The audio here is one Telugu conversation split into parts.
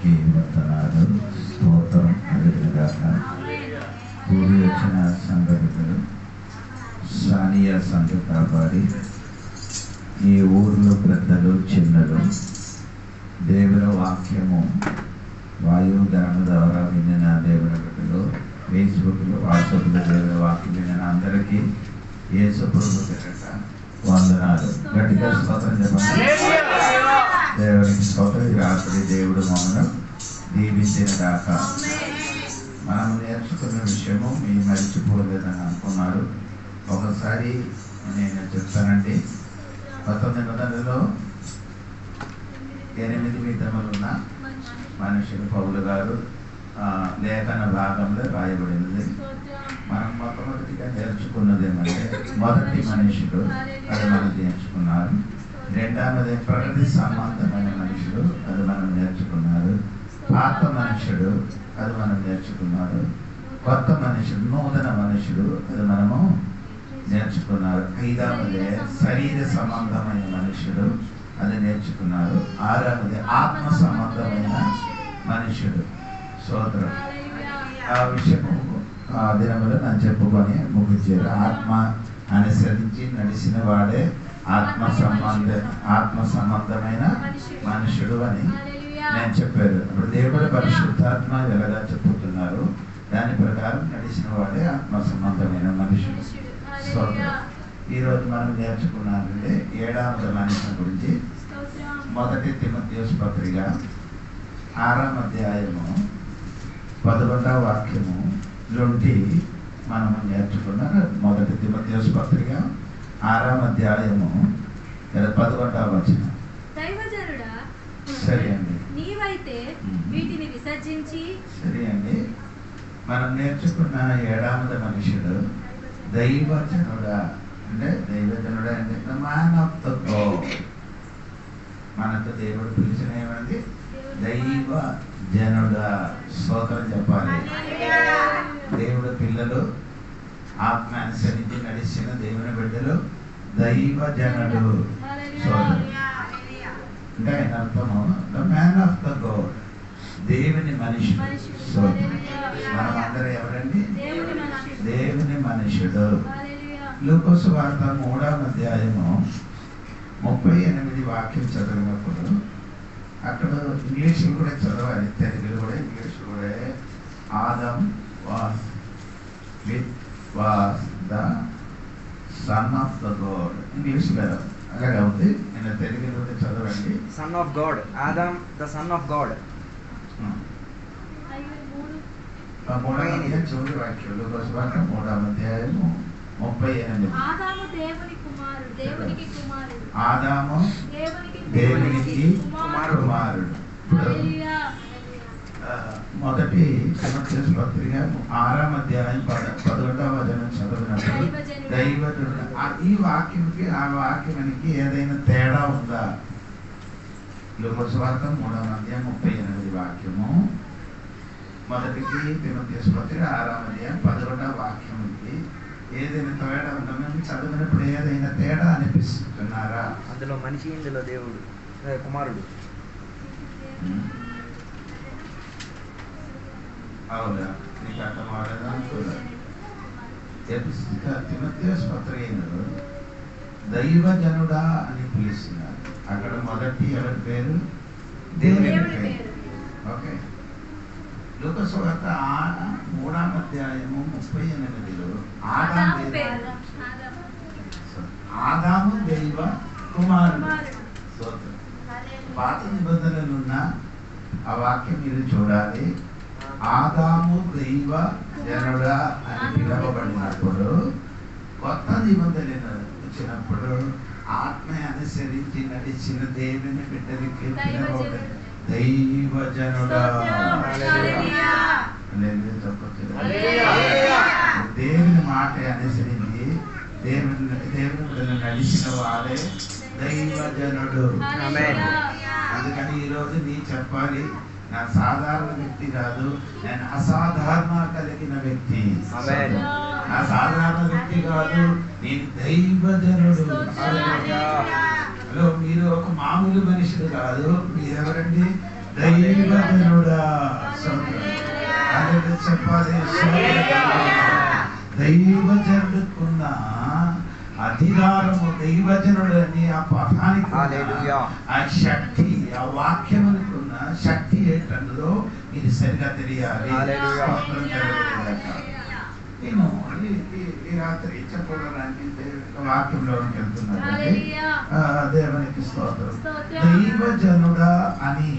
దేవునికి వందనాలు, స్తోత్రం కలుగునుగాక. కూడి వచ్చిన సంఘటనలు స్థానీయ సంఘ కాపాడి ఈ ఊర్లో పెద్దలు చిన్నలు దేవుని వాక్యము వాయుగరణ ద్వారా వినిన దేవుని బిడ్డలు, ఫేస్బుక్లో వాట్సాప్లో దేవుని వాక్యం వినిన అందరికీ యేసు ప్రభువు పేరిట వందనాలు. గట్టిగా స్తోత్రం చెప్పండి. దేవునికి స్తోత్రం. రాత్రి దేవుడు మమ్మల్ని దీవించిన దాక మనం నేర్చుకున్న విషయము మీరు మర్చిపోలేదని అనుకున్నారు. ఒకసారి నేను చెప్తానండి. 1900లో 8 విధములున్న మనుషులు పౌలు గారు లేఖన భాగంలో రాయబడినది. మనం మొట్టమొదటిగా నేర్చుకున్నది ఏమంటే మొదటి మనుషులు, అది మనం నేర్చుకున్నారు. రెండవది ప్రకృతి సంబంధమైన మనుషులు, అది మనం నేర్చుకున్నారు. పాత మనుషుడు, అది మనం నేర్చుకున్నారు. కొత్త మనుషుడు, నూతన మనుషుడు, అది మనము నేర్చుకున్నారు. ఐదవది శరీర సంబంధమైన మనుషుడు, అది నేర్చుకున్నారు. ఆరవది ఆత్మ సంబంధమైన మనుషుడు. స్తోత్రం. ఆ విషయము ఆ దినములో నేను చెప్పుకొని ముగించారు. ఆత్మ అనుసరించి నడిచిన వాడే ఆత్మ సంబంధమైన మనుషుడు అని నేను చెప్పారు. ఇప్పుడు దేవుడు పరిశుద్ధాత్మ ఎలాగా చెప్పుతున్నారు, దాని ప్రకారం నడిచిన వాడే ఆత్మ సంబంధమైన మనుషుడు. ఈరోజు మనం నేర్చుకున్నామంటే 7వ మనిషి గురించి. మొదటి తిమోథెయుసు పత్రిక 6వ అధ్యాయము 11వ వాక్యము నుండి మనము నేర్చుకున్నాము. మొదటి తిమోథెయుసు పత్రిక 6వ అధ్యాయము 11వ వచనం. సరే అండి, నీవైతే వీటిని విసర్జించి. సరే అండి, మనం నేర్చుకున్న 7వ మనుషుడు దైవజనుడా. అంటే దైవజనుడా అంటే మ్యాన్ ఆఫ్ ద గాడ్. మనకు దేవుడు పిలిచిన ఏమండి? దైవ జనుడా. స్తోత్రం చెప్పాలి. దేవుడు పిల్లలు, ఆత్మ అనుసరించి నడిచిన దేవుని బిడ్డలు దైవజనుడు. స్తోత్రం అంటే ఆయన అర్థము the man of the God, దేవుని మనిషి. స్తోత్రం. మనం అందరూ ఎవరండి? దేవుని మనుషుడు. లూకా సువార్త 3వ అధ్యాయము 38 వాక్యం చదివినప్పుడు అక్కడ ఇంగ్లీష్ కూడా చదవాలి, తెలుగులో కూడా ఇంగ్లీష్ కూడా. Adam was the son of the God. English వేరే అలాగే ఉంది. నేను తెలుగులో చదవండి. Son of God, Adam the son of God. 3వ అధ్యాయం చివరి వాక్యం. లూకా సువార్త 3వ అధ్యాయము 38. ఆదాము దేవునికి కుమారుడు. ఆదాము దేవునికి కుమారుడు. మొదటి తిమోథెయుసు పత్రిక 6వ అధ్యాయం 11వ వచనం చదివినప్పుడు దైవజనుడు. ఈ వాక్యంకి ఆ వాక్యానికి ఏదైనా తేడా ఉందా? లూకా సువార్త 3వ అధ్యాయం 38 వాక్యము, మొదటికి తిమోథెయుసు పత్రిక 6వ అధ్యాయం 11వ వాక్యంకి ఏదైనా తేడా ఉందా? మేము చదివినప్పుడు ఏదైనా తేడా అనిపిస్తున్నారా? అందులో మనిషి, ఇందులో దేవుడు కుమారుడు. అవునా? నీకు అర్థం అవ్వలేదా? తిమోథెయుసు పత్రికలో దైవజనుడా అని పిలుస్తున్నారు. అక్కడ మొదటి ఎవరి పేరు? దేవుని పేరు. ఓకే. లూకా సువార్త 3వ అధ్యాయము 38లో ఆదాము దైవ కుమారుడు. పాత నిబంధనలు ఉన్న ఆ వాక్యం మీరు చూడాలి. ఆదాము దైవ జనుడా అని పిలవబడినప్పుడు, కొత్త నిబంధనలు వచ్చినప్పుడు ఆత్మ అనుసరించి నడిచిన దేవుని బిడ్డలకి పిలవబడి దైవజనుడా. దేవుని మాట అనుసరించి దేవుని నడిచిన వాడే దైవజనుడు. అందుకని ఈరోజు నీ చెప్పాలి, నా సాధారణ వ్యక్తి కాదు, నేను అసాధారణ కలిగిన వ్యక్తి. నా సాధారణ వ్యక్తి కాదు, నేను దైవజనుడు. హలో, మీరు ఒక మామూలు మనుషులు కాదు. మీరెవరండి? దైవజనుడా చెప్పాలి. దైవజనుడుకున్న అధికారము, దైవజనుడని ఆ పదానికి ఆ శక్తి, ఆ వాక్యమునుకున్న శక్తి ఏంటన్నదో ఇది సరిగా తెలియాలి. నేను ఈ రాత్రి చెప్పడానికి వాక్యంలోకి వెళ్తున్నాను. దేవునికి స్తోత్రం. దైవజనుడా అని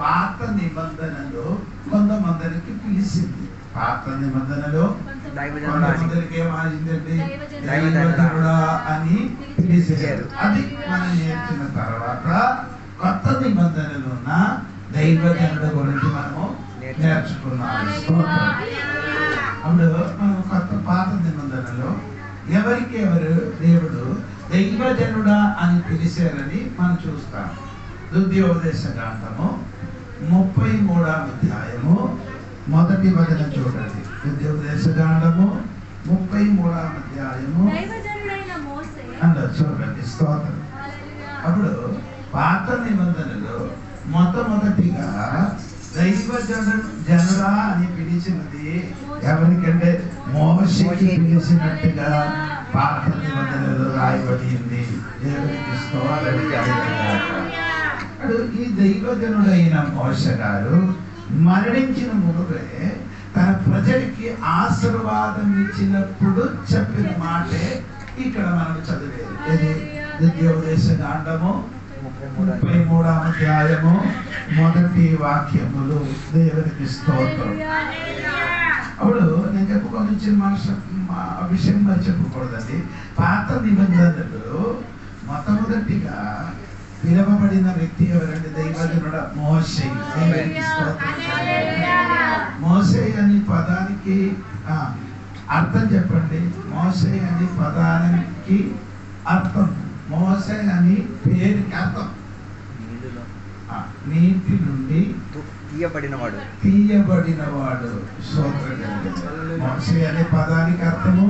పాత నిబంధనలో కొంతమందికి పిలిచింది. పాత నిబంధనలో కొంతమందికి ఏమైందండి? దైవజనుడా అని పిలిచారు. అది మనం నేర్చిన తర్వాత కొత్త నిబంధనలో ఉన్న దైవజనుడు గురించి మనము నేర్చుకున్నాము. అప్పుడు మనం కొత్త పాత నిబంధనలో ఎవరికి ఎవరు దేవుడు దైవజనుడా అని పిలిచారని మనం చూస్తాం. ద్వితీయోపదేశ కాండము 33వ అధ్యాయము మొదటి వచనం చూడండి. ద్వితీయోపదేశ కాండము 33వ అధ్యాయము అందరూ చూడండి. స్తోత్రం. అప్పుడు పాత నిబంధనలో మొట్టమొదటిగా దైవజనుడా అని పిలిచినది ఎవరికంటే మోషేకి పిలిచినట్టుగా పాత నిబంధనలో రాయబడింది. దేవునికి స్తోత్రం. ఈ దైవజనుడైన మోషే గారు మరణించిన మునుపే తన ప్రజలకి ఆశీర్వాదం ఇచ్చినప్పుడు చెప్పిన మాటే ఇక్కడ మనం చదివేది. ద్వితీయోపదేశ కాండము 33వ అధ్యాయము మొదటి వాక్యములు. దేవునికి స్తోత్రం. అప్పుడు నేను చెప్పుకోవాల్సిన విషయం మరి చెప్పకూడదండి. పాత నిబంధనలు మొట్టమొదటిగా పిలవబడిన వ్యక్తి ఎవరంటే దైవజనుడు మోషే. మోషే అని పదానికి అర్థం చెప్పండి. మోషే అని పదానికి అర్థం, మోషే అని పేరుకి అర్థం నీటి నుండి తీయబడినవాడు. మోషే అనే పదానికి అర్థము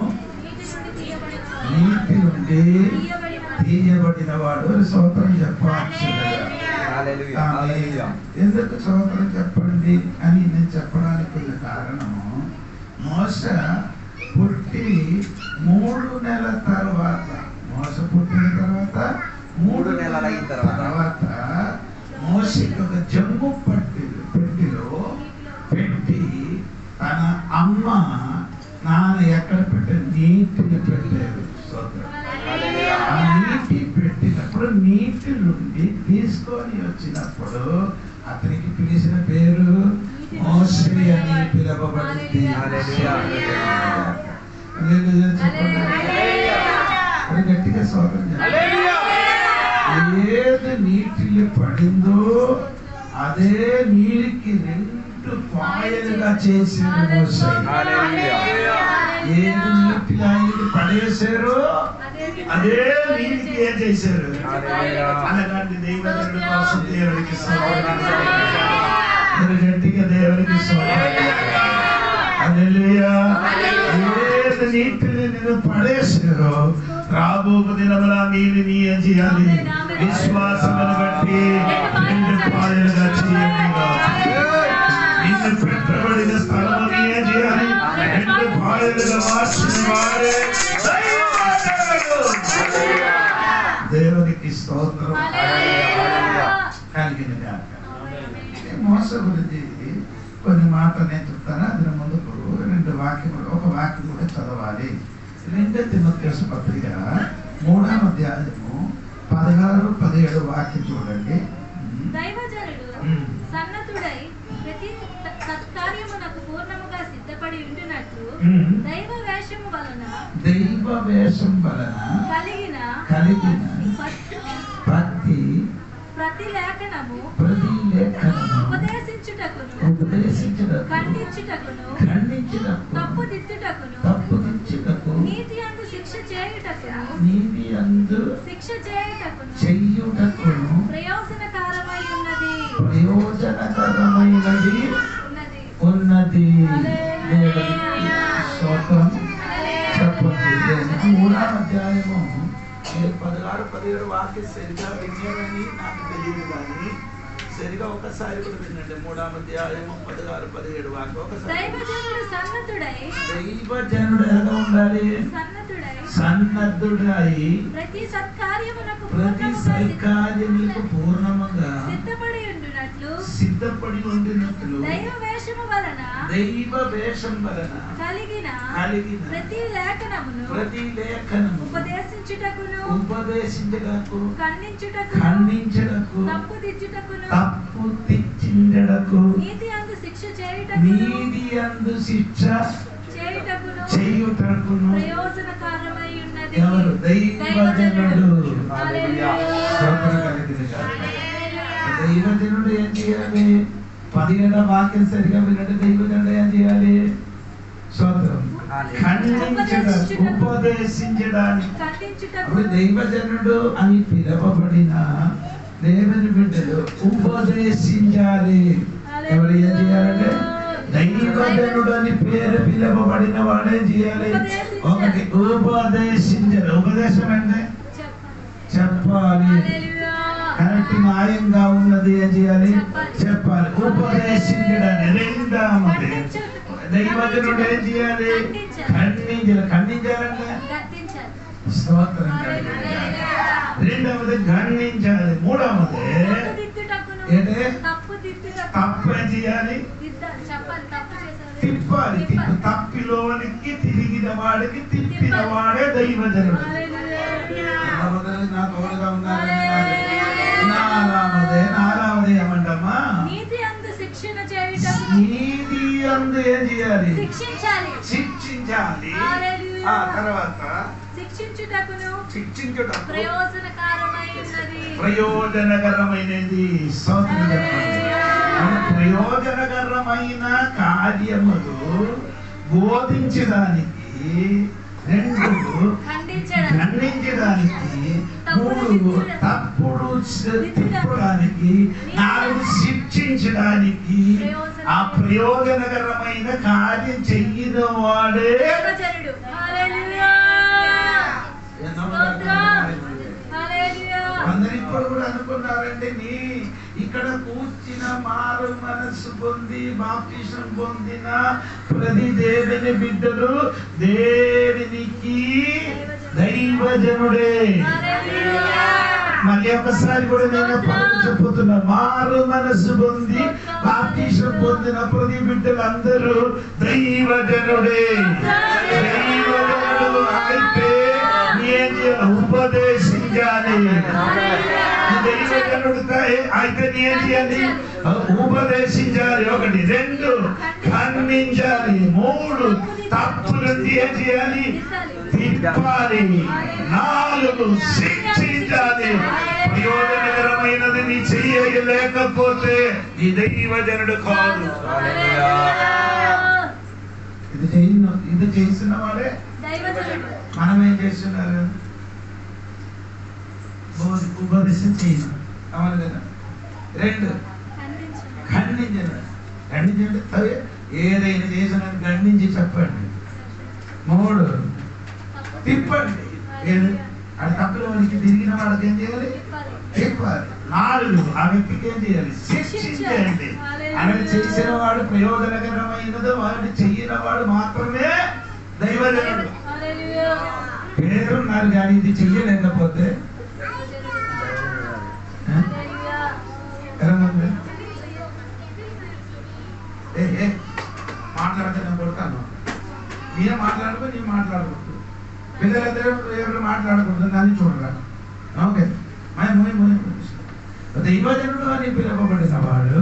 నీటి నుండి తీయబడినవాడు. స్తోత్రం చెప్పాలి. ఎందుకు స్తోత్రం చెప్పండి అని నేను చెప్పడానికి ఉన్న కారణము, మోషే పుట్టి 3 నెలల తర్వాత, మోషే పుట్టిన తర్వాత 3 నెలల తర్వాత మోషేకి ఒక జమ్ము పెట్టిలో పెట్టి తన అమ్మ నాన్న ఎక్కడ పెట్టారు? నీటిని పెట్టారు. ఆ నీటి పెట్టినప్పుడు నీటి నుండి తీసుకొని వచ్చినప్పుడు అతనికి పిలిచిన పేరు మోషే అని పిలవబడింది. గట్టిగా స్వాగతం. ఏది నీటిలో పడిందో అదే నీటికి 2 పాయలుగా చేసింది మోషే. ఏది నీటిలో ఆయనకి పడేశారో అదే నీటికి ఏం చేశారు? అలాంటి దైవజనుడి కోసం దేవుడికి గట్టిగా దేవుడికి హల్లెలూయా. ఏది నీటిని నేను పడేశారో రాబో దినముల నీళ్ళని ఏం చేయాలి? విశ్వాసమును బట్టి 2 పాయలుగా చేయండి. నిన్ను పెట్టబడిన స్థలముని ఏం చేయాలి? 2 పాయలుగా మార్చిన వారే దేవునికి స్తోత్రం. మోస గురించి కొన్ని మాటలు నేను చెప్తాను. అది ముందుకు 2 వాక్యములు, ఒక వాక్యం కూడా చదవాలి. 2 తిమోథెయుసు పత్రిక 3వ అధ్యాయము 16-17 వాక్యం చూడండి. దైవజనుడు సన్నతుడై ప్రతి సత్కార్యమునకు పూర్ణముగా సిద్ధపడి ఉంటున్నట్లు దైవ వేషం వలన కలిగిన ప్రతి లేఖనము ఉపదేశించుటకును ఖండించుటకును తప్పుదిద్దుటకును నీతి యందు శిక్ష చేయుటకును ప్రయోజనకరమైనది ఉన్నది. చెప్పండి. 3వ అధ్యాయము 16-17 వాక్యం సరిగ్గా విన్నారని నాకు తెలియదు, కానీ సరిగా ఒకసారి కూడా వినండి. 3వ అధ్యాయము 16, 17 వాక్యం ఒకసారి. దైవజనుడు సన్నద్ధుడై, దైవజనుడు ఎలా ఉండాలి? సన్నద్ధుడై ప్రతి సత్కార్యమునకు పూర్ణముగా సిద్ధపడి ఉండినట్లు దైవ వేషము వలన కలిగిన ప్రతి లేఖనమును ఉపదేశించుటకు ఖండించుటకు తప్పు తిచ్చుటకు నీతి అందు శిక్ష చేయుటకును ప్రయోజనకరమై ఉన్నది. ఎవరు? దైవజనుడు. దైవజనుడు ఏం చేయాలి? 17వ వాక్యం సరిగా వినండి. దైవజనుడు ఏం చేయాలి? స్తోత్రం. ఖండించడానికి, ఉపదేశించడానికి. అప్పుడు దైవజనుడు అని పిలవబడిన దేవుని బిడ్డలు ఉపదేశించాలి. ఎవరు ఏం చేయాలంటే? దైవజనుడు అని పేరు పిలవబడిన వాడే చేయాలి. ఒకటి ఉపదేశించాలి. ఉపదేశం అంటే చెప్పాలి. కరెక్ట్ న్యాయంగా ఉన్నది ఏం చేయాలి? చెప్పాలి. ఉపదేశించడానికి. రెండవది దైవజనుడు ఏం చేయాలి? ఖండించాలంటే స్తోత్రం. రెండవది ఖండించాలి. మూడవది ఏంటే? తప్పే చేయాలి, తిప్పాలి. తప్పిలోనికి తిరిగిన వాడికి తిప్పిన వాడే దైవజనుడు. నా తోడుగా ఉన్నారని నాలుగవది ఏమంటమ్మా? నీతి అందు ఏం చేయాలి? శిక్షించాలి. తర్వాత శిక్షించుటకు ప్రయోజనకరమైనది. ప్రయోజనకరమైన కార్యములు బోధించడానికి, 2 ఖండించడానికి, 3 తప్పుడు తిప్పడానికి, 4 శిక్షించడానికి. ఆ ప్రయోజనకరమైన కార్యం చెయ్యిన వాడే అందరు ఇప్పుడు కూడా అనుకున్నారండి, నీ ఇక్కడ కూర్చిన మారు మనస్సు పొంది బాప్తిసం పొందిన ప్రతి దేవుని బిడ్డలు దేవునికి దైవజనుడే. మళ్ళీ ఒకసారి కూడా నేను చెప్పుతున్నా, మారు మనస్సు పొంది బాప్తిసం పొందిన ప్రతి బిడ్డలు అందరూ దైవజనుడే. దైవజనుడు అయితే ఉపదేశించాలి. దైవజనుడు అయితే ఏం చేయాలి? ఉపదేశించాలి. 1, 2 ఖండించాలి. 3 తప్పులను ఏం చేయాలి? తిప్పాలి. 4 శిక్షించాలి. ప్రయోజనకరమైనది నీ చెయ్యలేకపోతే ఈ దైవజనుడు కాదు. ఇది చేసిన వాడే. మనం ఏం చేస్తున్నారు? ఉపదేశం చేయను. అవును కదా? 2 ఖండించండి. ఏదైనా చేసిన ఖండించి చెప్పండి. 3 తిప్పండి. అది తప్పుల వాడికి తిరిగిన వాడికి ఏం చేయాలి? తిప్పాలి. 4 ఆ వ్యక్తికి ఏం చేయాలి? శిక్షించండి. అలా చేసిన వాడు ప్రయోజనకరమైనది వాడు చెయ్యిన వాడు మాత్రమే దైవజనుడు. పేరున్నారు కానీ ఇది చెయ్యలేకపోతే మాట్లాడితే నేను కొడతాను. నేను మాట్లాడుకో, నేను మాట్లాడకూడదు. పిల్లలందరూ ఎవరు మాట్లాడకూడదు, దాన్ని చూడరా. ఓకే, దైవజనుడు అని పిలువబడిన వాడు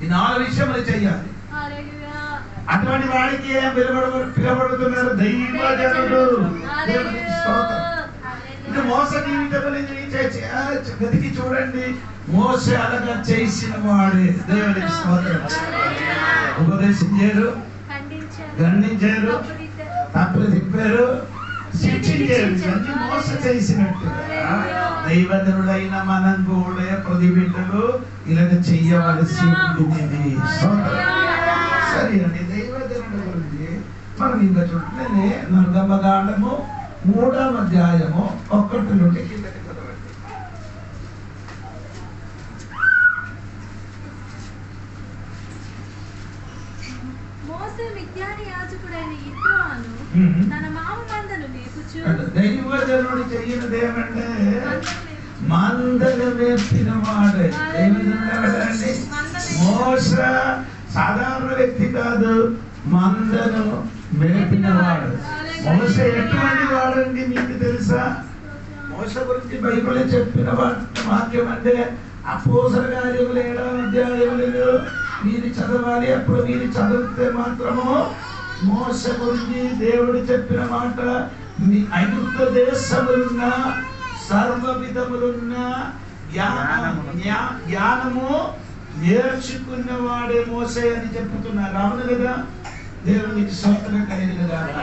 ఈ 4 విషయములు చెయ్యాలి. అటువంటి వాడికి ఏం పిలవబడుతున్నారు? దైవజనుడు. ఇది మోస జీవితంలో వెతికి చూడండి. మోసే అలాగా చేసిన వాడే దేవుడికి స్తోత్రం. ఉపదేశించారు, ఖండించారు, తప్పులు తిప్పారు, శిక్షించారు. ఇవన్నీ మోస చేసినట్టుగా దైవజనుడైన మనం కూడా ప్రతి బిడ్డలు ఇలాగ చెయ్యవలసి ఉంటుంది. సరే అండి, దైవజనుడు గురించి మనం ఇంకా చూడండి. నిర్గమకాండము 3వ అధ్యాయము 1 నుండి కిందకి చదవండి. మోసే మిద్యాని యాజకుడైన యిత్రోను తన మామ మందను మేపుచు దైవజనుడు చెయ్యినది ఏమంటే మందలు మేపిన వాడే. దైవజనుడు మోస సాధారణ వ్యక్తి కాదు, మందను మేపిన వాడు. మోస ఎటువంటి వాడండి మీకు తెలుసా? మోస గురించి బైబిల్ చెప్పిన వాక్యం అంటే అపోస్తల కార్యములు 7వ అధ్యాయములు మీరు చదవాలి. అప్పుడు మీరు చదివితే మాత్రము మోస గురించి దేవుడు చెప్పిన మాట, మీ ఐగుప్తు దేశములున్న సర్వ విధములున్న జ్ఞానము నేర్చుకున్న వాడే మోసే అని చెప్పుతున్నారు. అవును కదా? దేవునికి స్తోత్రం కలిగిన గాక.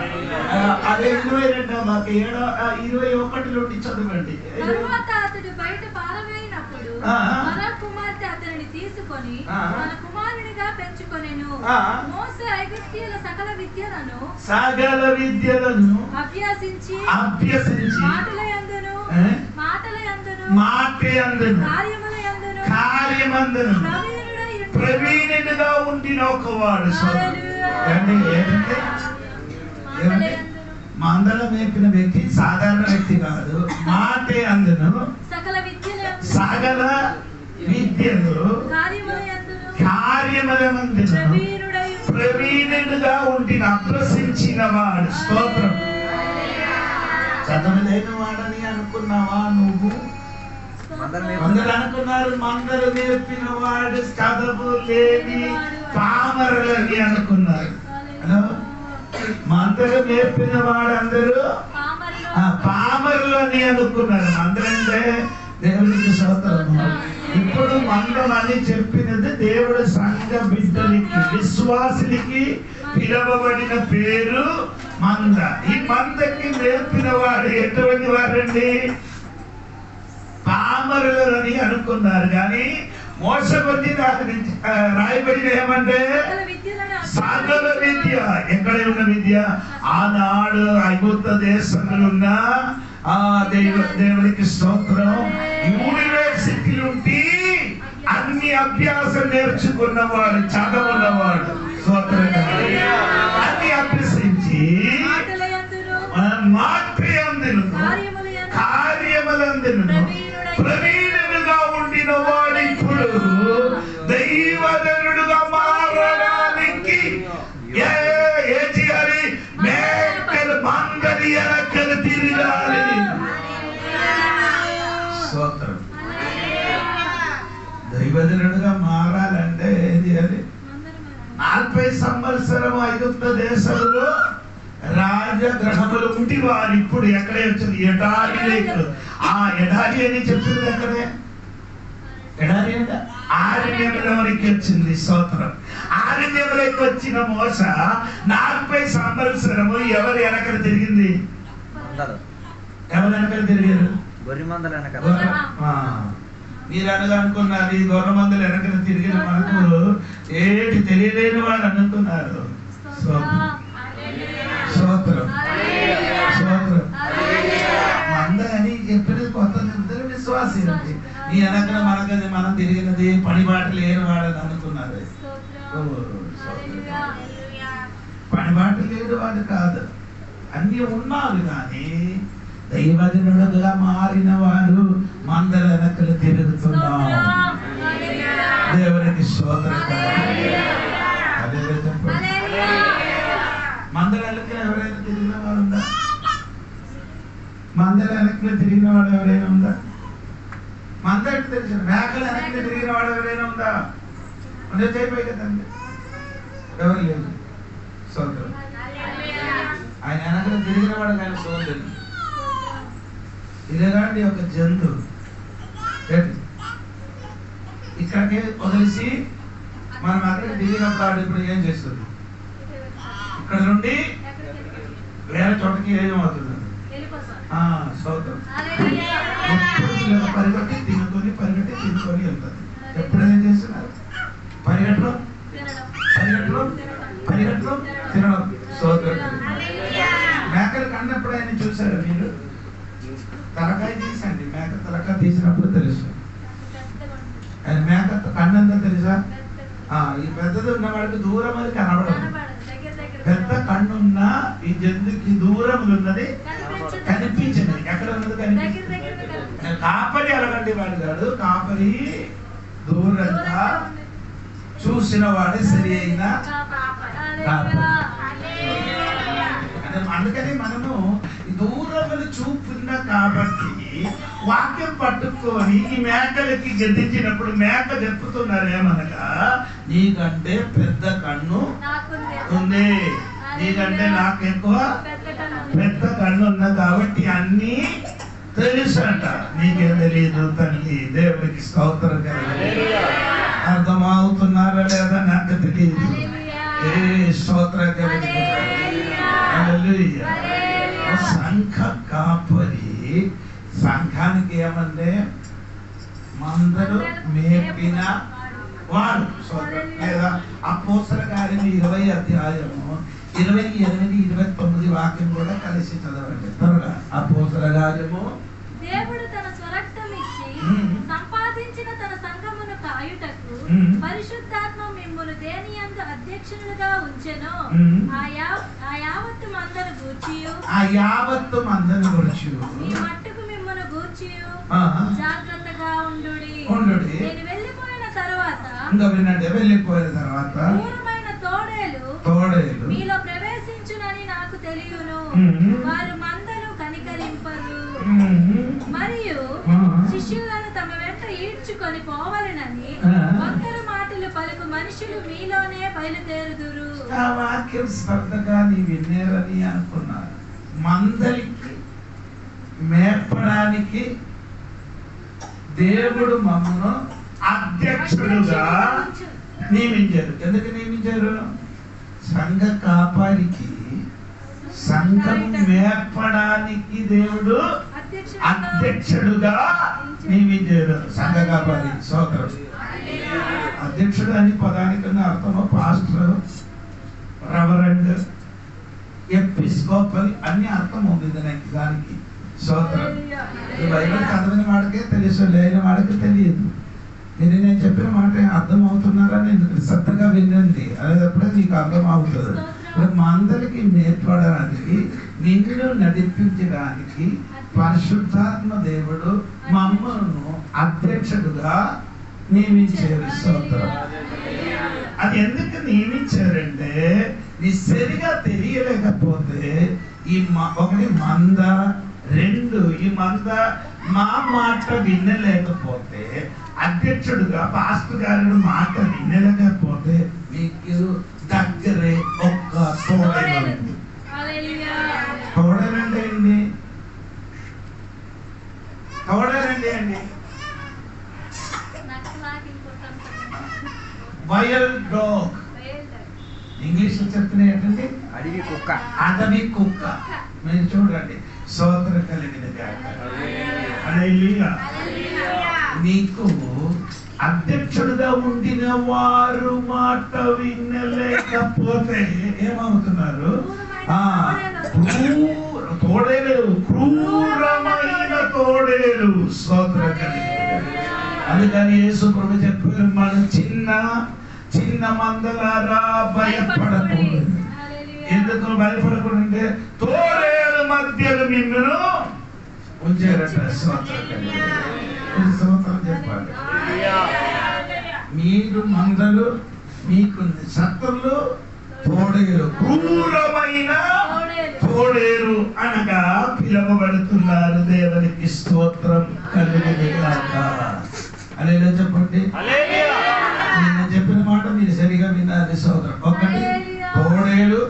అదే 22వ వాక్యం 21 నుండి చదవండి. తరువాత అతడు బయట పారవేయినప్పుడు ఫరో కుమార్తె అతనిని తీసుకొని తన కుమారునిగా పెంచుకొనెను. మోసే ఐగుప్తీయుల సకల విద్యలను అభ్యసించి మాటలయందును కార్యమందును ప్రవీణుడుగా ఉండిన ఒకవాడు. మందల మేపిన వ్యక్తి సాధారణ వ్యక్తి కాదు. మాటే అందును సకల విద్యలు కార్యములందును ప్రవీణుడుగా ఉండిన అభ్యసించిన వాడు. స్తోత్రం. చదవలేని వాడని అనుకున్నావా నువ్వు? అందరూ అనుకున్నారు మందలు నేర్పిన వాడు చదువు లేని పామరులని అనుకున్నారు. హలో, మందలు నేర్పిన వాడు అందరూ పామరులు అని అనుకున్నారు. మందలంటే దేవునికి స్తోత్రము. ఇప్పుడు మందం అని చెప్పినది దేవుడు సంఘ బిడ్డలకి, విశ్వాసులకి పిలవబడిన పేరు మంద. ఈ మందకి నేర్పిన వాడు ఎటువంటి వారండి? పామరులని అనుకున్నారు. కానీ మోస కొద్ది రాయబడిన ఏమంటే సకల విద్య. ఎక్కడ ఉన్న విద్య? ఆనాడు ఐగుప్తు దేశంలో ఉన్న దేవునికి స్తోత్రం. యూనివర్సిటీ నుండి అన్ని అభ్యాసం నేర్చుకున్నవాడు, చదవున్నవాడు. స్తోత్రం. అన్ని అభ్యసించి మాటయందును కార్యములందును ప్రవీణుడుగా ఉండిన వాడు ఇప్పుడు దైవజనుడుగా మారడానికి ఏ చేయాలి? మేకలు మందలి ఎనకలు తిరగాలి. స్తోత్రం. దైవజనుడుగా మారాలంటే ఏం చేయాలి? 40 సంవత్సరం ఐగుప్తు దేశంలో రాజగ్రహములు ఉండి వారు ఇప్పుడు ఎక్కడే వచ్చింది? ఎడారి లేకు. ఆ ఎడారి అని చెప్పింది ఎక్కడే? ఎడారి అంటే ఆరణ్యంలోనికి వచ్చింది. స్తోత్రం. ఆరణ్యంలోకి వచ్చిన మోస 40 సంవత్సరము ఎవరు వెనకలు తిరిగింది? ఎవరు వెనకలు తిరిగారు? మీరు అనుకున్నారు ఈ గొర్రె మందలు వెనకలు తిరిగిన మనకు ఏటి తెలియలేని వాళ్ళు అనుకున్నారు. స్తోత్రం. మంద అని చెప్పినది కొత్త విశ్వాసం. నీ వెనకన మనకది మనం తిరిగినది పనిబాట లేని వాడని అనుకున్నారు. పనిబాట లేని వాడు కాదు, అన్ని ఉన్నారు. కానీ దైవజనుడుగా మారిన వారు మందల వెనకలు తిరుగుతున్నాం. దేవునికి స్తోత్రం. మందల వెనకలు ఎవరైనా తిరిగిన వారు ఉందా? మందల వెనకలు తిరిగిన వాడు ఎవరైనా ఉందా? మంద అంటే తెలిసిన మేకల వెనకలు తిరిగిన వాడు ఎవరైనా ఉందా? ఉండే చేయపోయి కదండి. ఎవరు లేదు. స్తోత్రం. ఆయన వెనకలు తిరిగిన వాడు కానీ సోదరు ఇలాంటి ఒక జంతువు ఇక్కడికి వదిలేసి మనం అక్కడికి దిగినప్పుడు ఇప్పుడు ఏం చేస్తుంది? ఇక్కడ నుండి వేరే చోటకి ఏమవుతుంది? స్తోత్రం. పరిగెట్టి తినుకొని వెళ్తుంది. ఎప్పుడేం చేస్తున్నారు? పరిగెట్టడం తినడం. స్తోత్రం. మేకలు కన్నప్పుడు ఆయన చూసారా మీరు? తలకాయ తీసండి. మేక తలకాయ తీసినప్పుడు తెలుసు. మేక కన్నంతా తెలుసా? ఈ పెద్దది ఉన్నవాడికి దూరం అది కనబడదు. పెద్ద కన్నున్న ఈ జంతువుకి దూరంలో ఉన్నది కనిపించదు. ఎక్కడ ఉన్నది కనిపించదు. కాపరి అలాగండి వాడు కాదు. కాపరి దూరంగా చూసిన వాడే సరి అయిన కాపరి. అందుకని మనము దూరములు చూపుతున్నా కాబట్టి వాక్యం పట్టుకొని ఈ మేకలకి గద్దించినప్పుడు మేక చెప్పుతున్నారు ఏమనగా, నీకంటే పెద్ద కన్ను ఉంది, నీకంటే నాకు ఎక్కువ పెద్ద కన్ను ఉన్నా కాబట్టి అన్ని తెలుసు అంట. నీకేం తెలియదు తల్లి. దేవుడికి స్తోత్రం కలగాలి. అర్థమవుతున్నారా లేదా నాకు తెలియదు. స్తోత్రం కలగాలి. సంఘ కాపరి సంఘానికి ఏమంటే మందరు మేపిన వాడు. లేదా అపోస్తల కార్యము 20 అధ్యాయము 28, 29 వాక్యం కూడా కలిసి చదవండి త్వరగా. అపోస్తల కార్యము దేవుడు తన స్వరక్తం ఇచ్చి సంపాదించిన తన సంఘమును కాయుటకు పరిశుద్ధాత్మ మిమ్మును దేనియందు అధ్యక్షులుగా ఉంచెను. ఆ యావత్తు మందను గూర్చియు ఈ మట్టుకు మిమ్మును గూర్చియు జాగ్రత్తగా ఉండుడి. నేను వెళ్ళిపోయిన తర్వాత క్రూరమైన తోడేలు మీలో ప్రవేశించునని నాకు తెలియను. వారు మందను కనికరింపరు మరియు శిష్యులను తమ వెంట ఈడ్చుకొని పోవలెనని వంకర మాటలు పలుకు మనుషులు మీలోనే బయలుదేరుదురు. ఆ వాక్యం శ్రద్ధగా నీ వినేరని అనుకున్నారు. మందలికి మేపడానికి దేవుడు మమ్మను అధ్యక్షుడుగా నియమించారు. ఎందుకు నియమించారు? సంఘ కాపారికి సంఘం మేపడానికి దేవుడు అధ్యక్షుడుగా నియమించారు. సంఘ కాపారి సోదరు అధ్యక్షుడు అని పదానికన్నా అర్థము పాస్టర్, రెవరెండ్, ఎపిస్కోపల్ అన్ని అర్థం ఉంది దానికి. సోదరు బైబిల్ చదివిన వాడికే తెలుసు, లేని వాడికి తెలియదు. నేను చెప్పిన మాట అర్థం అవుతున్నారా? నేను శ్రద్ధగా వినండి, అదేటప్పుడే నీకు అర్థం అవుతుంది. మందరికి మేర్పడడానికి నిన్ను నడిపించడానికి పరిశుద్ధాత్మ దేవుడు మమ్మల్ని అధ్యక్షుడుగా నియమించారు. స్తోత్రం. అది ఎందుకు నియమించారంటే నీ సరిగా తెలియలేకపోతే ఒకటి మంద, రెండు ఈ మంద మా మాట వినలేకపోతే, అధ్యక్షుడుగా పాస్టర్ గారి మాట వినలేకపోతే మీకు దగ్గరే ఒక్క తోడేలు. తోడేలండి అండి, తోడేలండి అండి. వైల్డ్ డాగ్ ఇంగ్లీష్ లో చెప్తున్నాయి ఏంటంటే అడవి కుక్క. అడవి కుక్క. మీరు చూడండి. సోదర కలిగిన నీకు అధ్యక్షుడుగా ఉండిన వారు మాట వినలేకపోతే ఏమవుతున్నారు? తోడేలు, క్రూరమైన తోడేలు. సోదర కలిగిన అందుకని యేసు ప్రభు చెప్పారు, మనం చిన్న మందలారా భయపడకూడదు. ఎందుకు భయపడకూడదు అంటే తోడేలు మధ్యలో మిమ్మల్ని ఉంచారట. సంవత్సరం చెప్పాలి. మీరు మందలు, మీకు శత్రులు తోడేలు, క్రూరమైన తోడేలు అనగా పిలువబడుతున్నారు. దేవునికి స్తోత్రం కలుగుగాక. హల్లెలూయా చెప్పండి. నేను చెప్పిన మాట మీరు సరిగా వినాలి సోదరు. ఒకటి తోడేలు,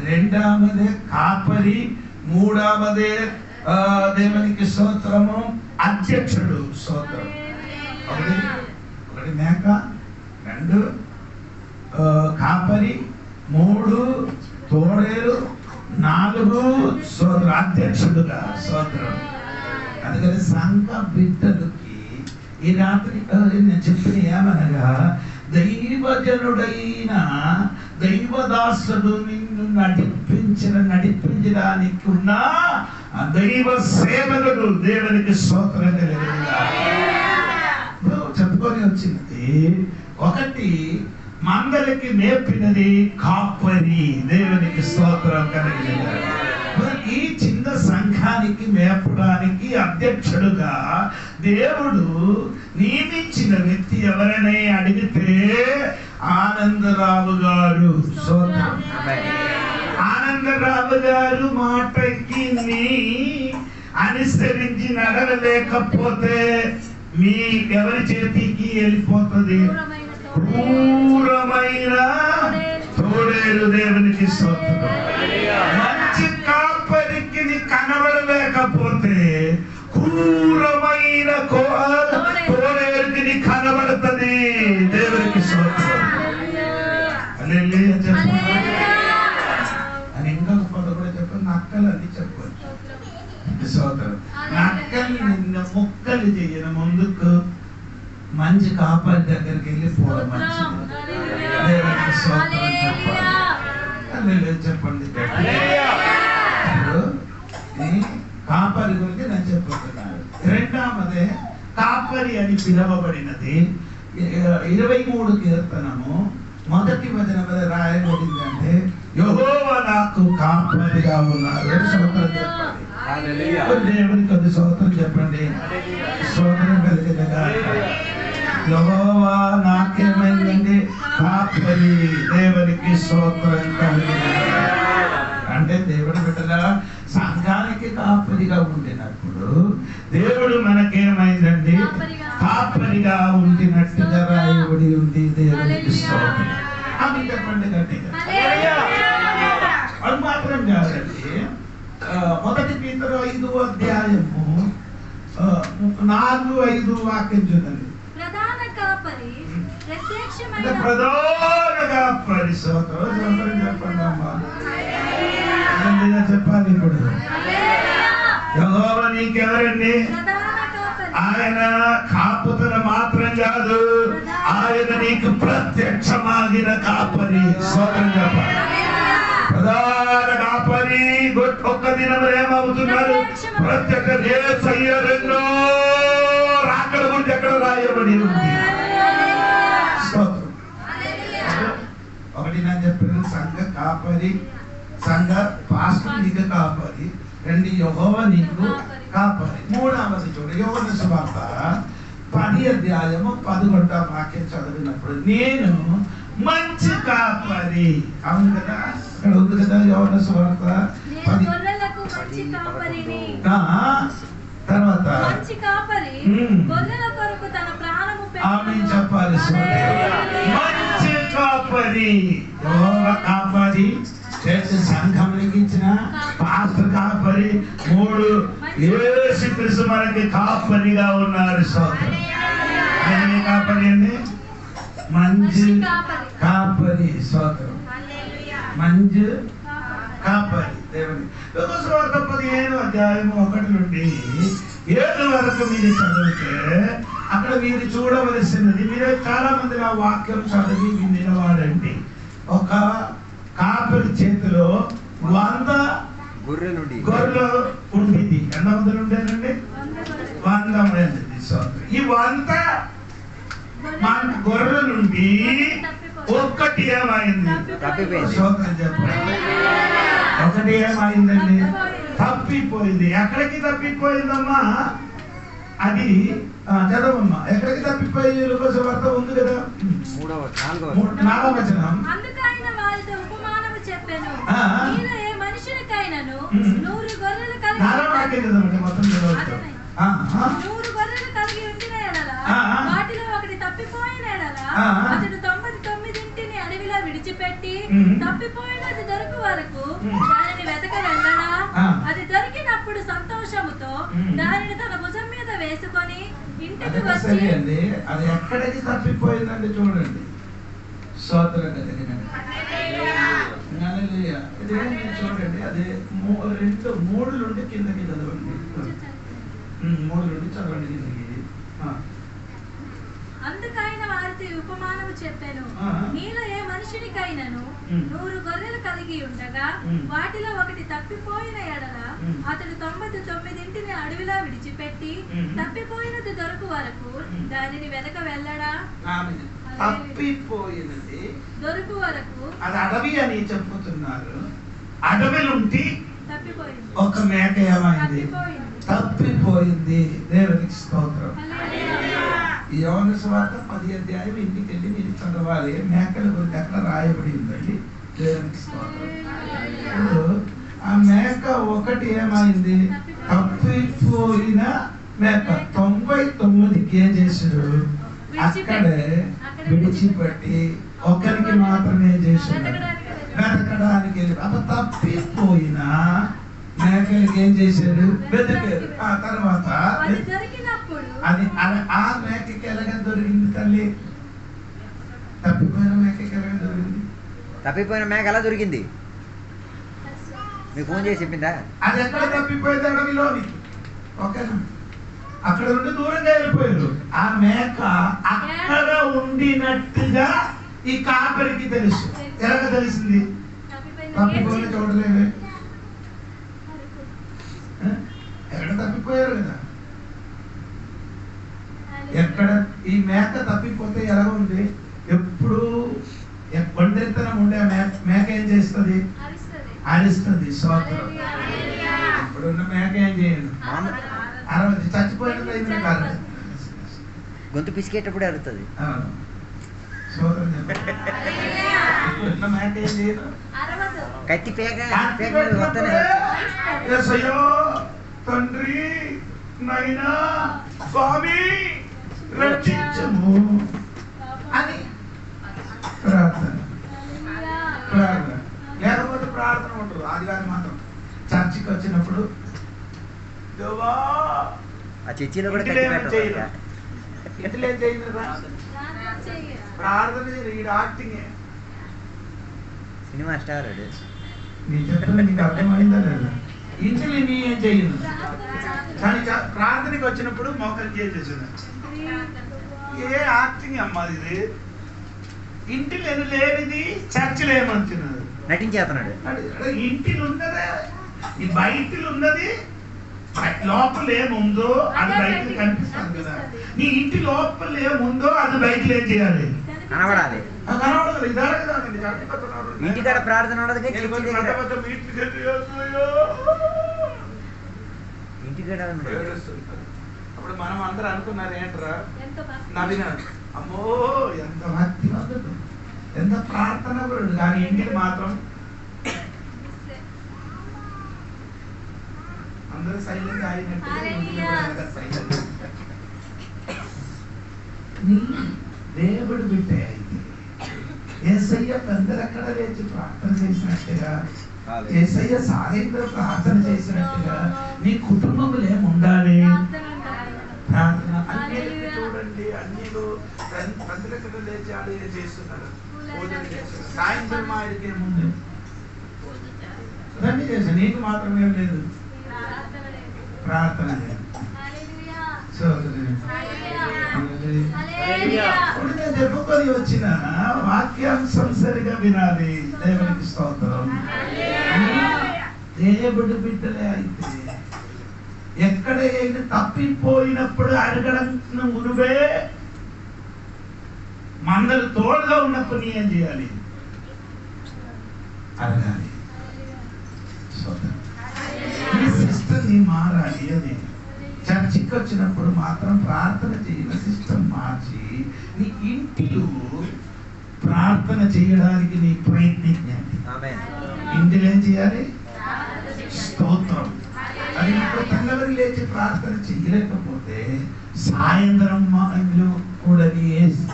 రెండవదే కాపరి, మూడవదే దేవునికి స్తోత్రము అధ్యక్షుడు. స్తోత్రం. ఒకటి మేక, రెండు కాపరి, మూడు తోడేలు, నాలుగు సోదరు అధ్యక్షుడుగా. సోదరం. అందుకని సంఘ బిడ్డలకి ఈ రాత్రి నేను చెప్పిన ఏమనగా, దైవజనుడైన దైవదాసుడు నిన్ను నడిపించడానికి ఉన్న దైవ సేవకుడు దేవునికి స్తోత్రం చెప్పుకొని వచ్చింది. ఒకటి మందలకి మేపినది కాపరి. దేవునికి స్తోత్రం కలిగిన ఈ చిన్న సంఘానికి మేపడానికి అధ్యక్షుడుగా దేవుడు నియమించిన వ్యక్తి ఎవరైనా అడిగితే ఆనందరావు గారు. ఆనందరావు గారు మాటకి అనుసరించి నడవలేకపోతే మీ ఎవరి చేతికి వెళ్ళిపోతుంది? క్రూరమైన తోడేలు. దేవునికి స్తోత్రం. మంచి కాపరికి కనబడలేకపోతే క్రూరమైన తోడేలుకి కనబడుతుంది. దేవునికి స్తోత్రం. హల్లెలూయా చెప్పండి. అని ఇంకొక పద కూడా చెప్పండి. నక్కలు అని చెప్పవచ్చు. స్తోత్రం. నక్కలు నిన్న ముక్కలు చేయను ముందుకు మంచి కాపరి దగ్గరికి వెళ్ళి పోవడం మంచిది. దేవునికి స్తోత్రం చెప్పండి. హల్లెలూయా చెప్పండి. కాపరి గురించి నేను చెప్పుతున్నాను. రెండవదే కాపరి అని పిలవబడినది 23 కీర్తనము 1వ వచనములో రాయబడిందంటే యెహోవా నాకు కాపరిగా ఉన్నారు. స్తోత్రం చెప్పండి. దేవునికి కొద్ది స్తోత్రం చెప్పండి. స్తోత్రం కలిగినగా యెహోవా నాకేమైందండి? కాపరి. దేవునికి స్తోత్రం కలిగినగా. అంటే దేవుడు బిడ్డగా సంఘానికి కాపరిగా ఉండినప్పుడు దేవుడు మనకేమైందండి? కాపరిగా ఉండినట్టుగా రాయబడి ఉంది. దేవునికి స్తోత్రం. అది చెప్పండి గట్టిగా. అది మాత్రం కాదండి. 1 పీతరు 5వ అధ్యాయము 4-5 వాక్యం చూడండి. ప్రధాన కాపరి ప్రత్యక్షమైన స్తోత్రం చెప్పండి అమ్మా. చెప్పాలి ఇప్పుడు. యెహోవా నీకెవరండి? ఆయన కాపుతల మాత్రం కాదు, ఆయన నీకు ప్రత్యక్షమాగిన కాపరి. స్తోత్రం చెప్పాలి. ప్రధాన కాపరి. ఒక్క దినములు ఏమవుతున్నారు? ప్రత్యక్ష యేసయ్యరెన్నో రాకడ గురించి ఎక్కడ రాయబడి ఉంది. స్తోత్రం. ఒకటి నేను చెప్పిన సంఘ కాపరి, సంఘ పాస్టర్ నీకు కాపరి. 2 యెహోవా నీకు కాపరి. 3వది చూడ యోహాను సువార్త 10వ అధ్యాయము 11వ వాక్యం చదివినప్పుడు నేను మంచి కాపరి. అవును కదా, ఇక్కడ ఉంది కదా యోహాను సువార్త 10. తర్వాత మంచి కాపరి గొర్రెల కొరకు తన ప్రాణము ఆమేన్ చెప్పాలి. మంచి కాపరి. యెహోవా కాపరి. సంఘంలోకి ఇచ్చిన పాస్టర్ కాపరి. 3 యేసుక్రీస్తు మనకి కాపరిగా ఉన్నారు. స్తోత్రం. కాపరి అండి మంచి కాపరి. స్తోత్రం. మంచి కాపరి. దేవుని 15వ అధ్యాయం 1 నుండి 7 వరకు మీరు చదివితే అక్కడ మీరు చూడవలసినది, మీరు చాలా మంది ఆ వాక్యం చదివి వినివాడండి. ఒక కాపరి చేతిలో 100 గొర్రెలు ఉండేది. ఎంత మంది ఉండేనండి? 100 మంది. ఈ 100 గొర్రెల నుండి ఒక్కటి ఏమైంది? ఒకటి ఏమైందండి? తప్పిపోయింది. ఎక్కడికి తప్పిపోయిందమ్మా? అది చదవమ్మా. ఎక్కడికి తప్పిపోయి లూకాసు వార్త ఉంది కదా 4వ వచనం. అందుకైన వారితో ఉపమానము చెప్పెను. మీలో ఏ మనుషునికైనను 100 గొర్రెలు కలిగి 4వ వాక్యం చదవండి మొత్తం చదవండి. 100 గొర్రెలు కలిగి ఉండిన ఎడల వాటిలో ఒకటి తప్పిపోయిన ఎడల అతడు 99 అడవిలో విడిచిపెట్టి తప్పిపోయినది దొరకు వరకు దానిని వెతక వెళ్ళడా? అది దొరికినప్పుడు సంతోషముతో దానిని తన భుజం మీద వేసుకొని ఇంటికి వచ్చి. అది ఎక్కడికి తప్పిపోయిందండి చూడండి. స్తోత్రం కలిగినది. చూడండి. అది 3 నుండి కిందకి చదవండి. 3 నుండి చదవండి కిందకి. అందుకైన వారితో ఉపమానము చెప్పాను. మీలో ఏ మనుషునికైనను 100 గొర్రెలు కలిగి ఉండగా వాటిలో ఒకటి తప్పిపోయిన ఎడల అతడు 99 అడవిలో విడిచిపెట్టి తప్పిపోయినది దొరకు వరకు దానిని వెతక వెళ్ళడా? తప్పిపోయినది దొరుకు వరకు అది అడవి అని చెప్పుతున్నారు. అడవిలుంటి తప్పిపోయింది. ఒక మేక ఏమైంది? తప్పిపోయింది. దేవునికి స్తోత్రం. యోహాను సువార్త 10వ అధ్యాయం ఇంటికి వెళ్ళి మీరు చదవాలి. మేకల గురించి అక్కడ రాయబడి ఉందండి. దేవునికి స్తోత్రం. ఇప్పుడు ఆ మేక ఒకటి ఏమైంది? తప్పిపోయిన మేక 99 ఏం చేశాడు? అక్కడే విడిచిపెట్టి ఒకరికి మాత్రమే చేశాడు, వెతకడానికి వెళ్ళి. అప్పుడు తప్పిపోయిన మేకలకి ఏం చేశాడు? వెతికారు. ఆ తర్వాత అది ఆ మేకకి ఎలాగ దొరికింది తల్లి? తప్పిపోయిన మేకకి ఎలాగ దొరికింది? తప్పిపోయిన మేక ఎలా దొరికింది? మీకు ఫోన్ చేసి చెప్పిందా? అది ఎక్కడ తప్పిపోయింది? అడవిలోని. ఓకేనా? అక్కడ నుండి దూరంగా వెళ్ళిపోయారు. ఆ మేక అక్కడ ఉండినట్టుగా ఈ కాపరికి తెలుసు. ఎలాగ తెలిసింది? తప్పిపోయిన చూడలేవే. ఎక్కడ తప్పిపోయారు కదా. ఎక్కడ ఈ మేక తప్పిపోతే ఎలా ఉంది? ఎప్పుడు ఒంటరితనం ఉండే మేక ఏం చేస్తుంది? అరుస్తుంది. స్తోత్రం. ఇప్పుడున్న మేక ఏం చేయదు. అరవది చచ్చిపోయిన టైంలో కాదు, గొంతు పిసికేటప్పుడు అరుతుంది. స్తోత్రం. ఇప్పుడున్న మేక ఏం చేయదు. కత్తి పేగ తండ్రి నైనా స్వామి రక్షించము అని ప్రార్థన. ప్రార్థన లేకపోతే ప్రార్థన ఉండదు. ఆదివారం మాత్రం చర్చికి వచ్చినప్పుడు ఆ చర్చిలో కూడా ఇంట్లో ఏం చేయండి, ప్రార్థన చేయరు. Acting cinema star. నీ చెప్తున్నా నీకు అర్థమైందా లేదా? ఇంటిని నీ ఏం చేయను, కానీ ప్రార్థనకి వచ్చినప్పుడు మోకరికి ఏం చేసేది? ఏ యాక్టింగ్ అమ్మా ఇది? ఇంటిలో లేనిది చర్చిలో ఏమంటున్నారు? నటించేస్తున్నాడు. ఇంటిలో ఉన్నదే, ఈ బయటలో ఉన్నది లోపల ఏముందో అది బయట కనిపిస్తుంది కదా. నీ ఇంటి లోపల ఏముందో అది బయటలో ఏం చేయాలి? కనబడాలి. కనబడాలి. ఇదారు కదా ఇంటికాడ ప్రార్థన ఉండదు. ఇంటికాడ అప్పుడు మనం అందరూ అనుకున్నారు ఏంట్రా నవ్వినాడు. అమ్మో ఎంత భక్తి వంతుడు, ఎంత ప్రార్థన పరుడు. కానీ ఇంటికి మాత్రం అందరూ సైలెంట్ అయినట్టు. దేవుడు బిడ్డే అయితే యేసయ్య పెద్దలక్కడ లేచి ప్రార్థన చేసినట్టుగా, యేసయ్య సాయంత్రం ప్రార్థన చేసినట్టుగా నీ కుటుంబంలో ఏముండాలి? ప్రార్థన. అన్నిటికీ చూడండి, అన్నిలు పెద్దలక్కడ లేచి ఆడ చేస్తున్నారు, పూజలు చేస్తున్నారు. సాయంత్రం ఆయనకి ఏముంది? అన్నీ చేశాను. నీకు మాత్రమే లేదు ప్రార్థన. చెప్పుకొని వచ్చిన వాక్యాంశం సరిగా వినాలి. దేవునికి స్తోత్రం. దేవుడు బిడ్డలే అయితే ఎక్కడ ఏంటి తప్పిపోయినప్పుడు అడగడం మునువే మందరు తోడుగా ఉన్నప్పుడు నీ ఏం చేయాలి? అడగాలి. నీ సిస్టమ్ ని మారాలి. అని చర్చికి వచ్చినప్పుడు మాత్రం ప్రార్థన చేయాలి. సిస్టమ్ మార్చి నీ ఇంటిలో ప్రార్థన చేయడానికి నీ ప్రయత్నించండి. ఇంటిలో ఏం చేయాలి? స్తోత్రం. అది ఇప్పుడు తెల్లవారి లేచి ప్రార్థన చేయలేకపోతే సాయంత్రం కూడా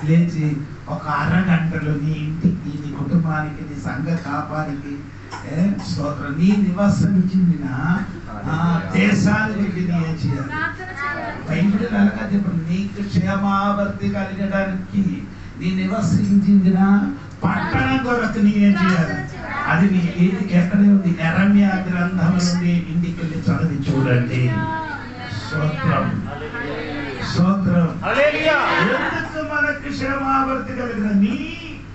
లేచి ఒక అరగంటలో నీ ఇంటికి, నీ కుటుంబానికి, నీ సంఘ కాపానికి స్తోత్రం, నీ నివసించిన దేశానికి నీ ఏం చేయాలి? బైబిల్ అలాగా చెప్పండి. నీకు క్షేమావర్తి కలిగడానికి నీ నివసించిన పట్టణం కొరకు నీ ఏం చేయాలి? అది నీ ఎక్కడే ఉంది? యెరెమీయా గ్రంథం నుండి ఇంటికి వెళ్ళి చదివి చూడండి. స్తోత్రం, స్తోత్రం. ఎందుకు మనకు క్షేమావర్తి కలిగిన? నీ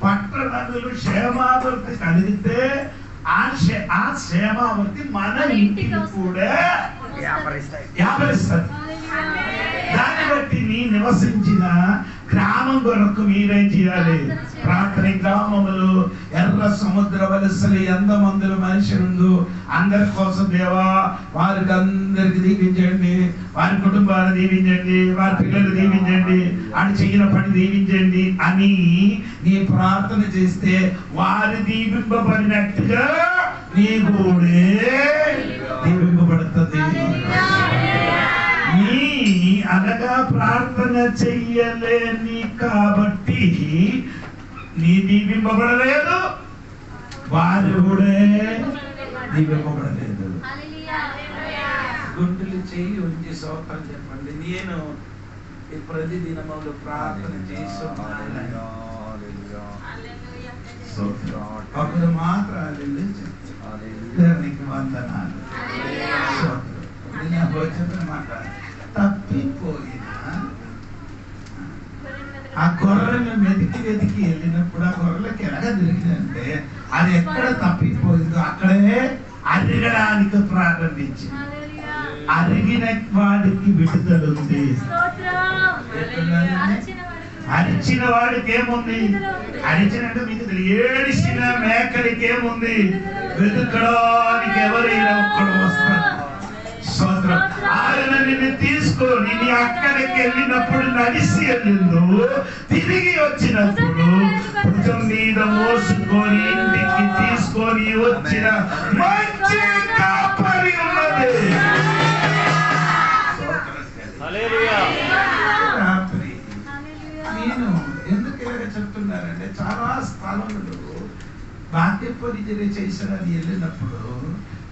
పట్టణములు క్షేమావర్తి కలిగితే ఆ క్షేమావర్తి మన ఇంటికి కూడా వ్యాపరిస్తుంది. దాన్ని బట్టి నీ నివసించిన గ్రామం కొరకు మీరేం చేయాలి? ప్రార్థన. గ్రామములు ఎర్ర సముద్ర వలసలు ఎంతమందుల మనుషులు అందరి కోసం దేవా వారికి అందరికి దీవించండి, వారి కుటుంబాలు దీవించండి, వారి పిల్లలు దీవించండి, అని చెయ్యిన పని దీవించండి అని నీ ప్రార్థన చేస్తే వారు దీవింపబడినట్టుగా నీ కూడా దీవింపబడుతుంది. నీ అనగా ప్రార్థన చెయ్యలేని కాబట్టి నీ దీవింపబడలేదు, వారు కూడా దీవింపబడలేదు. గుండెలు చెయ్యి ఉంచి స్తోత్రం చెప్పండి. నేను ఈ ప్రతిదినములు ప్రార్థన చేస్తున్నాను. అప్పుడు మాత్రం దేవునికి వందనాలు. మాట తప్పిపోయిన ఆ గొర్రెలను వెతికి వెళ్ళినప్పుడు ఆ గొర్రెలకి ఎలాగ తిరిగిందంటే అది ఎక్కడ తప్పిపోయిందో అక్కడే అరగడానికి ప్రారంభించింది. అరిగిన వాడికి విడుదల ఉంది, అరిచిన వాడికి ఏముంది? అరిచినట్టు మీకు ఏడిసిన మేకలికి ఏముంది? వెతుకడానికి ఎవరైనా ఒక్కడు వస్తారు. స్తోత్రం. ఆయన నిన్ను తీసుకొని నీ అక్కడికి వెళ్ళినప్పుడు నడిసి వెళ్ళిందో తిరిగి వచ్చినప్పుడు భుజం మీద మోసుకొని ఇంటికి తీసుకొని వచ్చిన మంచి కాపరి ఉన్నది. నేను ఎందుకు ఇలాగ చెప్తున్నానంటే చాలా స్థలంలో బాధ్య పరిచర్య చేశారని వెళ్ళినప్పుడు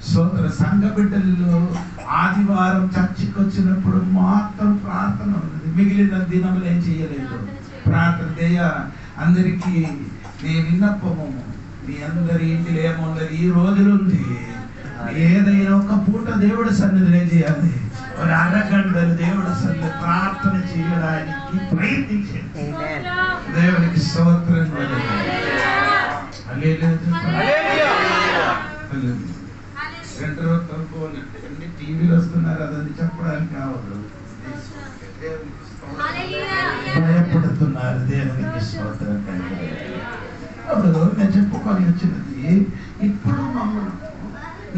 సోదర సంఘ బిడ్డల్లో ఆదివారం చర్చికి వచ్చినప్పుడు మాత్రం ప్రార్థన ఉన్నది. మిగిలిన దినములు ఏం చేయలేదు ప్రార్థన చేయ. అందరికీ నీ విన్నపము మీ అందరి ఇంటిలో ఏమున్నది? ఈ రోజులుంది ఏదైనా ఒక పూట దేవుడి సన్నిధిలో చేయాలి. ఒక అరగంటలు దేవుడి సన్నిధి ప్రార్థన చేయడానికి ప్రయత్నించండి. దేవునికి స్తోత్రం. అన్ని టీవీలు వస్తున్నారు, అదని చెప్పడానికి కావదు. భయపడుతున్నారు. దేవునికి స్తోత్రం. అప్పుడు నేను చెప్పుకొని వచ్చినది ఇప్పుడు మమ్మల్ని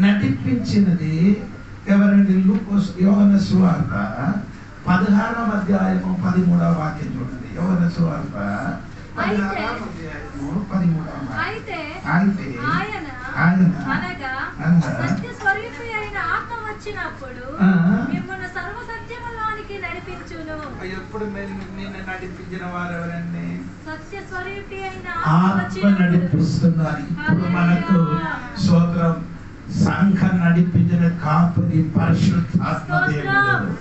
నటిపించినది ఎవరండి? యోహాను సువార్త 16వ అధ్యాయము 13వ వాక్యం చూడండి. యోహాను సువార్త 16వ అధ్యాయము 13వ వాక్యం. అయితే ఆయన సత్య స్వరూపి అయిన ఆత్మ వచ్చినప్పుడు మిమ్మల్ని సర్వ సత్యములోనికి నడిపించును. ఎప్పుడు నిన్ను నడిపించిన వారు ఎవరండి? సత్య స్వరూపి అయిన ఆత్మ నడిపిస్తున్నారు. ఇప్పుడు మనకు స్తోత్రం. సంఘం నడిపించిన కాపరి పరిశుద్ధాత్మ దేవుడు.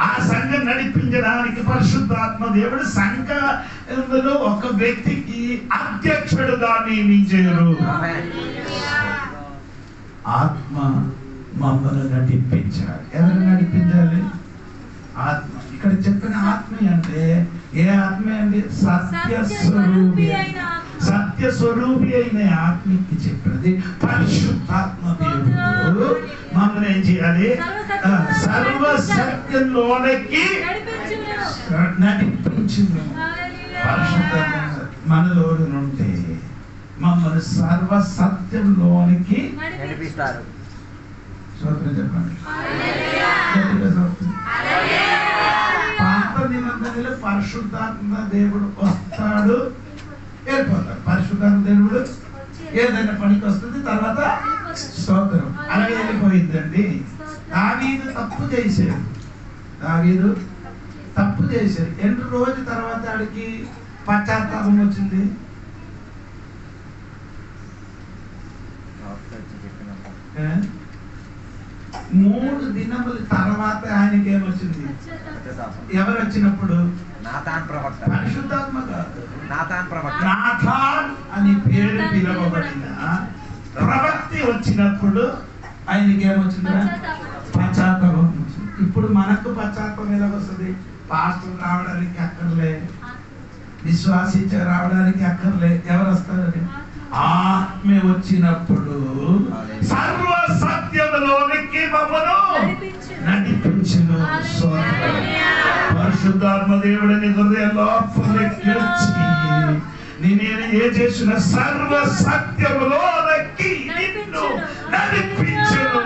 ఆ సంఘం నడిపించడానికి పరిశుద్ధాత్మ దేవుడు సంఘంలో ఒక వ్యక్తికి అధ్యక్షుడుగా నియమించారు. ఆత్మ మమ్మల్ని నడిపించాలి. ఎవరు నడిపించాలి? ఆత్మ. ఇక్కడ చెప్పిన ఆత్మ అంటే ఏ ఆత్మ అండి? సత్యస్వరూపి. సత్యస్వరూపి అయిన ఆత్మకి చెప్పినది పరిశుద్ధాత్మ దేవుడు మమ్మల్ని ఏం చేయాలి? సర్వ సత్యంలోనికి నడిపించును. పరిశుద్ధంగా మనలో నుండి మమ్మల్ని సర్వ సత్యంలోనికి నడిపిస్తారు. స్తోత్రం చెప్పండి. పాత నిబంధనలో పరిశుద్ధాత్మ దేవుడు వస్తాడు, వెళ్ళిపోతాడు. పరిశుద్ధాత్మ దేవుడు ఏదైనా పనికి వస్తుంది, తర్వాత స్తోత్రం అలాగే వెళ్ళిపోయిందండి. దావీదు తప్పు చేశాడు. ఎన్ని రోజుల తర్వాత ఆడికి పశ్చాత్తాపం వచ్చింది? 3 దినముల తర్వాత ఆయనకి ఏమొచ్చింది? ఎవరు వచ్చినప్పుడు? పరిశుద్ధాత్మ కాదు, నాథాన్ అని పేరు పిలవబడిన ప్రవక్తి వచ్చినప్పుడు ఆయనకి ఏమొచ్చింది? పశ్చాత్తాపం వచ్చింది. ఇప్పుడు మనకు పశ్చాత్తాపం ఎలా వస్తుంది? పాస్టర్ రావడానికి అక్కర్లే, విశ్వాసించే రావడానికి అక్కర్లే. ఎవరు వస్తారని? ఆత్మ వచ్చినప్పుడు సర్వ సత్యములోనికి మమ్మను నడిపించును. పరిశుద్ధాత్మ దేవుడిని హృదయం లోపలికి వచ్చి నేను ఏ చేసిన సర్వ సత్యములోకి నిన్ను నడిపించును.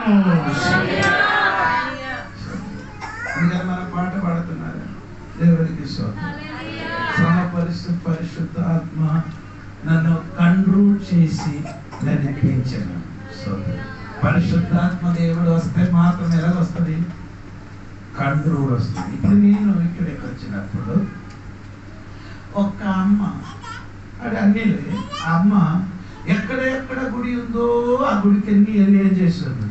మన పాట పాడుతున్నారు. దేవుడికి పరిశుద్ధ ఆత్మ నన్ను కంట్రోల్ చేసి నడిపించను. పరిశుద్ధాత్మ దేవుడు వస్తే మాత్రం ఎలా వస్తుంది? కంట్రోల్ వస్తుంది. ఇప్పుడు నేను ఇక్కడికి వచ్చినప్పుడు ఒక అమ్మ అది అన్ని అమ్మ ఎక్కడ గుడి ఉందో ఆ గుడికి వెళ్ళి ఏం చేస్తుంది?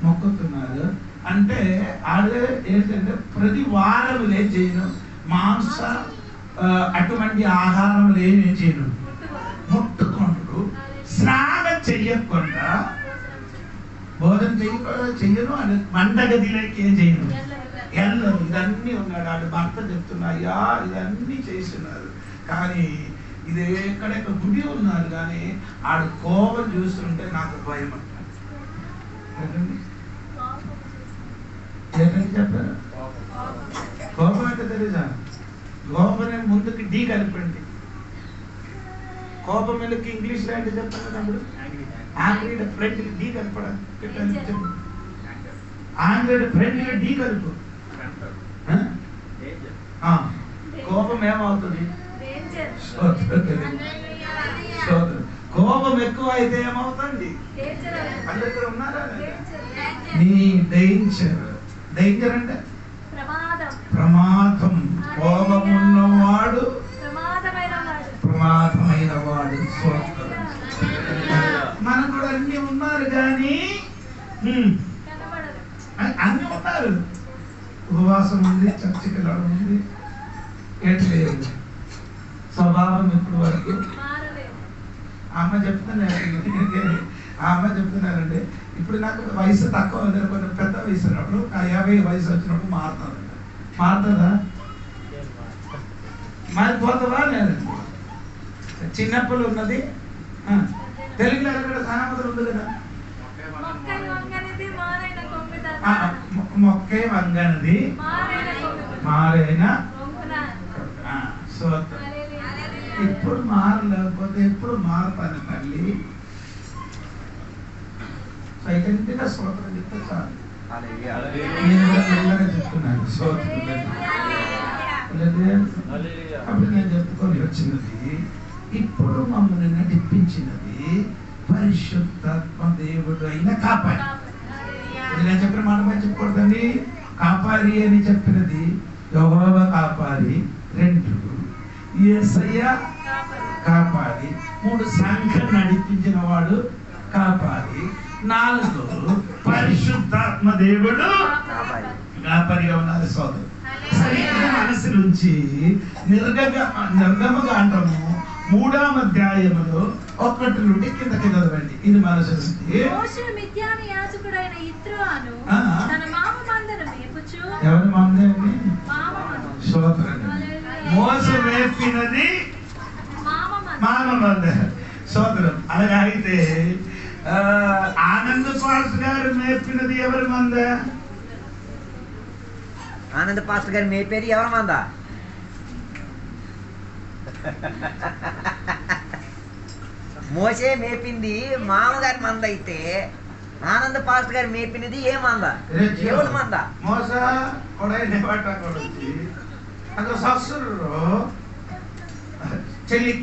మొక్కుతున్నారు. అంటే అదే ఏంటంటే ప్రతి వారం ఏం చేయను, మాంస అటువంటి ఆహారం ఏం చేయను, ముట్టుకుంటూ స్నానం చెయ్యకుండా భోజనం చెయ్యను అని వంటగదిలోకి ఏం చేయను, ఎల్లరు. ఇదన్నీ ఉన్నాడు. ఆడు భర్త చెప్తున్నా, అయ్యా ఇదన్నీ చేస్తున్నారు కానీ ఇది ఎక్కడెక్కడ గుడి ఉన్నారు కానీ ఆడు కోపం చూస్తుంటే నాకు భయం అంటారు. చెప్పారు కోపం అంటే తెలుసా? కోపం ముందుకి డీ కలిపండి. కోపం వెళ్ళకి ఇంగ్లీష్ లో అంటే చెప్తాను తమ్ముడు. ఆంగ్లేయుడు ఫ్రెండ్ డీ కలపడం, ఆంగ్లేయుడు ఫ్రెండ్ డీ కలుపు. కోపం ఏమవుతుంది? కోపం ఎక్కువ అయితే ఏమవుతుంది? అందరికీ ఉన్నారా? నీ డేంజర్. డేంజర్ అంటే ప్రమాదం. కోపం ఉన్నవాడు ప్రమాదమైన వాడు. మనం కూడా అన్ని ఉన్నారు కానీ అన్ని ఉన్నారు. ఉపవాసం ఉంది, చర్చికి వెళ్ళడం ఉంది, ఎట్లేదు స్వభావం ఇప్పుడు వరకు. అమ్మ చెప్తున్నారండి ఇప్పుడు నాకు వయసు తక్కువ ఉంది, కొంచెం పెద్ద వయసు ఉన్నప్పుడు 50 వయసు వచ్చినప్పుడు మారుతుందా? మారిపోతుందా? లేదండి. చిన్నప్పుడు ఉన్నది తెలుగులో కూడా సామెతలు ఉంది కదా, మొక్కే వంగనది మారైన. ఎప్పుడు మారలేకపోతే ఎప్పుడు మారతాను తల్లి. సైలెంట్గా స్తోత్రం చెప్తే చాలు. నేను చెప్తున్నాను అప్పుడు నేను చెప్పుకొని వచ్చినది. ఇప్పుడు మమ్మల్ని నడిపించినది పరిశుద్ధాత్మ దేవుడు అయిన కాపాడి. నేను చెప్పిన మాట మంచి చెప్పకూడదండి. కాపారి అని చెప్పినది యెహోవా కాపారి, 2 యేసయ్య కాపారి, 3 సంఘం నడిపించిన వాడు కాపారి, 4 పరిశుద్ధాత్మ దేవుడు కాపారిగా ఉన్నారు. సోదరు సరైన మనసు నుంచి నిర్గమకాండము 3వ అధ్యాయములో 1 నుండి కిందకి చదవండి. ఇది మనసు నుంచి. ఎవరి మందండి? మోసే మేపినది మామ మంద. సోదరం అలాగే అయితే ఆనంద్ పాస్టర్ గారు మేపినది ఎవరి మంద? ఆనంద్ పాస్టర్ గారు మేపేది ఎవరి మంద? మోసే మేపింది మామగారి మంద అయితే ఆనంద్ పాస్టర్ గారు మేపినది ఏ మంద? దేవుడి మంద. మోస కొడైన బాట కొడుచి అక్కడ సస్సురు చెల్లి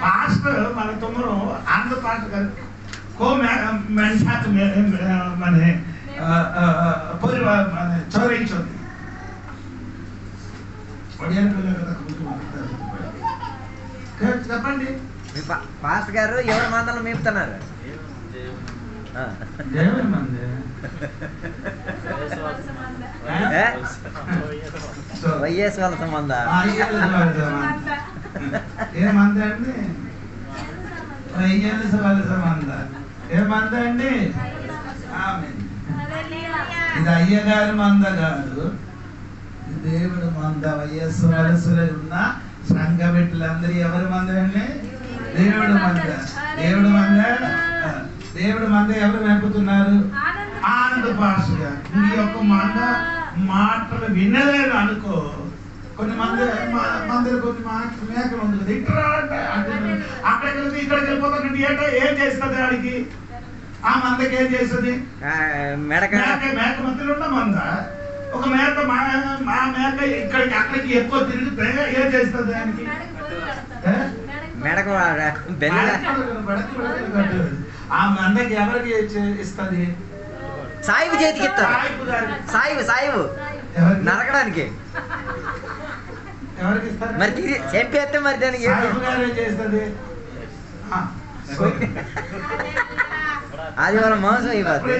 పాస్టర్ మన తొమ్మిది ఆనంద్ పాస్టర్ గారు కో మెన్సాక్ మనే పరివా మనే చోరించొంది. ఒడియాల పిల్లలు కదా చెప్పండి. పాస్టర్ గారు ఎవరి మందలు మేపుతున్నారు? దేవుని మందే. వైఎస్ వాళ్ళ సంబంధ. ఏ మంద అండి? వైఎస్ వాళ్ళ సంబంధ. ఏ మంద అండి? ఇది అయ్యగారి మంద కాదు, దేవుడు మంద. వైఎస్ వలసలో ఉన్న సంఘ బిడ్డలందరూ ఎవరి మంద అండి? దేవుడు మంద. దేవుడు మంద. దేవుడు మంద ఎవరు మేపుతున్నారు? ఆనంద్ పాస్టర్ గారు. ఈ యొక్క మంద మాటలు వినలేదు అనుకో, కొన్ని మందిలో కొన్ని మేకలు ఉంది కదా, ఇక్కడ అక్కడికి వెళ్తే ఇక్కడికి వెళ్ళిపోతానండి. ఏంటో ఏం చేస్తుంది ఆడికి? ఆ మందకి ఏం చేస్తుంది? మేక మధ్యలో ఉన్న మంద ఒక మేక, మా మేక ఇక్కడికి అక్కడికి ఎక్కువ తిరిగితే ఏం చేస్తుంది దానికి? ఆ మందకి ఎవరికి ఇస్తుంది? సాయిబు చేతికి ఇస్తారు. సాయిబు నరకడానికి ఎవరికి ఇస్తారు? మరి చెప్పేస్తే మరి దానికి ఏం చేస్తుంది? అది వాళ్ళ మోసం అయిపోతుంది.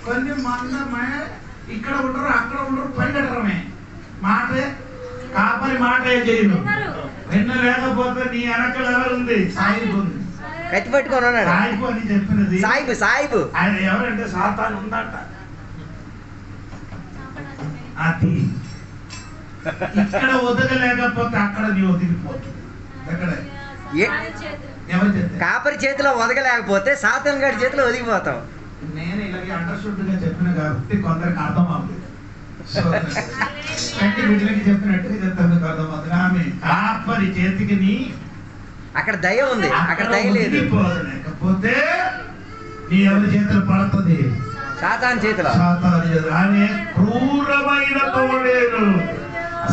కొన్ని మందమే ఇక్కడ ఉండరు, అక్కడ ఉండరు, పరిగెట్టడమే. మాటే కాపరి మాటే చేయను. వెన్న లేకపోతే నీ వెనకలు ఎవరుంది? సాయిబు ఉంది. కత్తి పట్టుకొని ఉన్నాడు. సాయిబు అని చెప్పినది సాయిబు ఆయన ఎవరంటే సాతాను ఉందట. అది ఇక్కడ వదగలేకపోతే అక్కడ నీ వదిలిపోతుంది. ఎక్కడ కాపరి చేతిలో వదగలేకపోతే సాతాను గారి చేతిలో ఒదిగిపోతావు. నేను ఇలాగే అండర్స్టూడ్ గా చెప్పిన కాబట్టి కొందరికి అర్థం అవ్వలేదు. వీటికి చెప్పినట్టుగా చెప్తాను అర్థం అవుతుంది. ఆమె కాపరి చేతికి నీ అక్కడ దయ ఉంది, అక్కడ దయ లేదు. లేకపోతే నీ ఎవరి చేతులు పడుతుంది? సాతాను చేతిలో. ఆమె క్రూరమైన తోడేరు.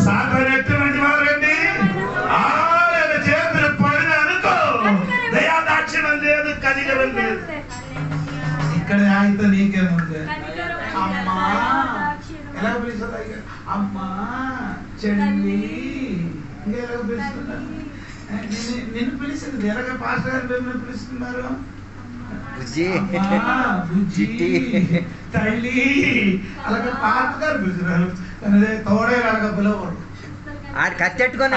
సాతాను ఎటువంటి వారండి? ఆయన చేతులు పడిన అనుకో, దయా దాక్షిణం లేదు, కనికరం లేదు. ఇక్కడ ఆగితే నీకేముంది? అమ్మా ఎలా పిలుస్తుంది? అమ్మా చెల్లి ఇంకా ఎలాగ పిలుస్తున్నారు? నిన్ను పిలిచింది ఎలాగ? పాస్టర్ గారు మిమ్మల్ని పిలుస్తున్నారు బుజ్జి, తల్లి, అలాగే పాస్టర్ గారు పిలుస్తున్నారు. తోడే అలాగ పిలవరు. ఆడు కత్తెట్టుకొని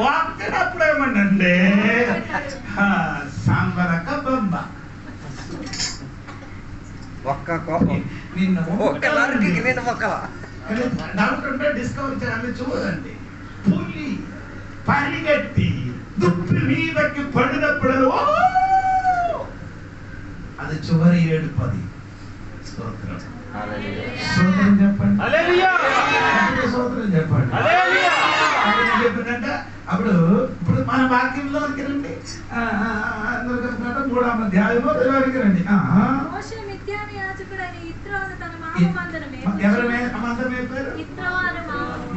వాక్తేటప్పుడు ఏమంటే సాంబరక బొమ్మ ఒక్క కోపం డౌట్ ఉంటే డిస్కవర్ చేయాలి. చూడండి, పులి పరిగెత్తి దుప్పి మీదకి పడినప్పుడు అది చివరి 7-10. స్తోత్రం చెప్పండి, స్తోత్రం చెప్పండి. చెప్పినట్ట అప్పుడు ఇప్పుడు మన వాక్యంలోకి రండి. 3వ అధ్యాయము 20కి రండి. ఎవరు మంద మేపారు?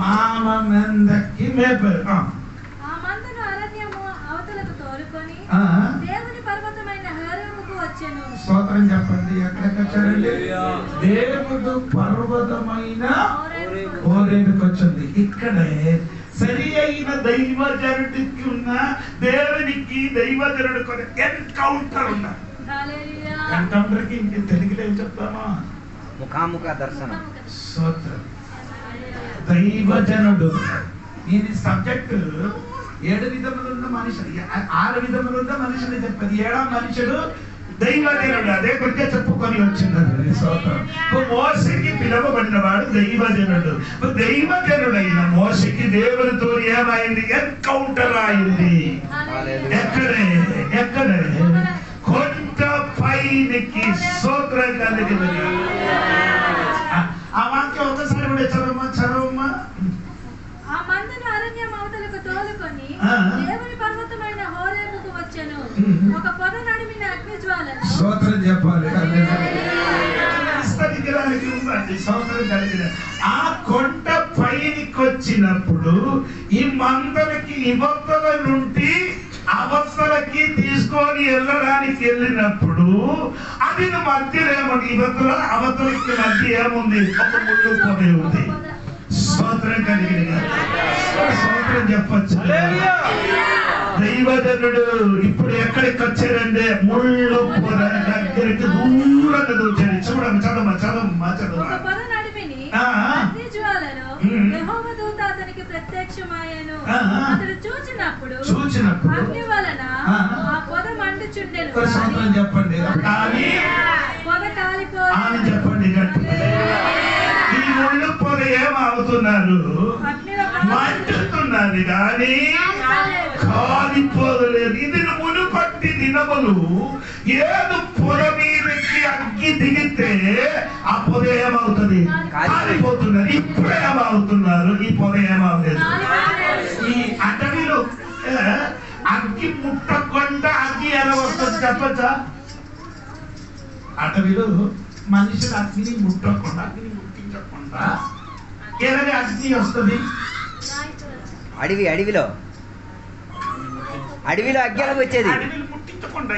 మామ మందకి మేపారు. స్తోత్రం చెప్పండి. ఎక్కడికి వచ్చారండి? దేవుడు పర్వతమైన హోరేబుకి వచ్చింది. ఇక్కడే సరి అయిన దైవజనుడికి ఉన్న దేవునికి దైవజనుడు కొన్ని ఎన్కౌంటర్ ఉన్నారు. ఎన్కౌంటర్ కి ఇంక తెలుగులో ఏం చెప్తామా? ముఖాముఖ దర్శనం. స్తోత్రం. దైవజనుడు దీని సబ్జెక్టు 7 విధములున్న మనుషులు, 6 విధములున్న మనుషులు చెప్పారు. 7వ మనుషుడు దైవజనుడు. అదే కొద్దిగా చెప్పుకొని వచ్చింది. మోసకి పిలవబడిన వాడు దైవజనుడు. దైవజనుడైన మోసకి దేవునితో ఏమైంది? ఎన్కౌంటర్ అయింది. ఎక్కడే కొంత పైనికి. స్తోత్రం కలిగింది. ఆ వాక్యం ఒకసారి కూడా చదవమ్మా. ఆ మందను అరణ్యం అవతలకు తోలుకొని దేవుని పర్వతమైన హోరేబుకు వచ్చెను. ఒక పొద నడిమిన అగ్ని జ్వాలలు. స్తోత్రం చెప్పాలి. ఆ కొండ పైకి వచ్చినప్పుడు ఈ మందలకి ఇవతల నుండి అవతలకి తీసుకొని వెళ్ళడానికి వెళ్ళినప్పుడు అది మధ్యలో ఏముంది? ఇవతల అవతలకి మధ్య ఏముంది? ఒక ముళ్ళు పొద ఉంది. స్తోత్రం కలిగిన స్తోత్రం చెప్పచ్చు. దైవజనుడు ఇప్పుడు ఎక్కడికి వచ్చారంటే ముళ్ళు పొద దగ్గరికి దూరంగా దూచాడు. చూడమ్మ, చదవమ్మా. అతనికి ప్రత్యక్షమాయెను. అతడు చూచినప్పుడు అగ్ని వలన ఆ పొద మండుచుండెను. చెప్పండి, పొద కాలిపోయి చెప్పండి. ఈ ముళ్ళు పొద ఏమవుతున్నారు? మండుతున్నది కానీ కాలిపోదలేదు. ఇది మునుపట్టిది దినములు ఏదో పొద మీదకి అగ్గి దిగితే ఆ పొద ఏమవుతుంది? కాలిపోతున్నది. ఇప్పుడు ఏమవుతున్నారు? ఈ పొద ఏమవుతుంది? ఈ అటవీలో అగ్గి ముట్టకుండా అగ్గి ఎలా వస్తుంది చెప్పచ్చా? అటవీలో మనుషులు అగ్ని ముట్టకుండా, అగ్ని ముట్టించకుండా ఎలాగే అగ్ని వస్తుంది? అడవిలో అగ్గి ఎలా వచ్చేది? ముట్టించకుండా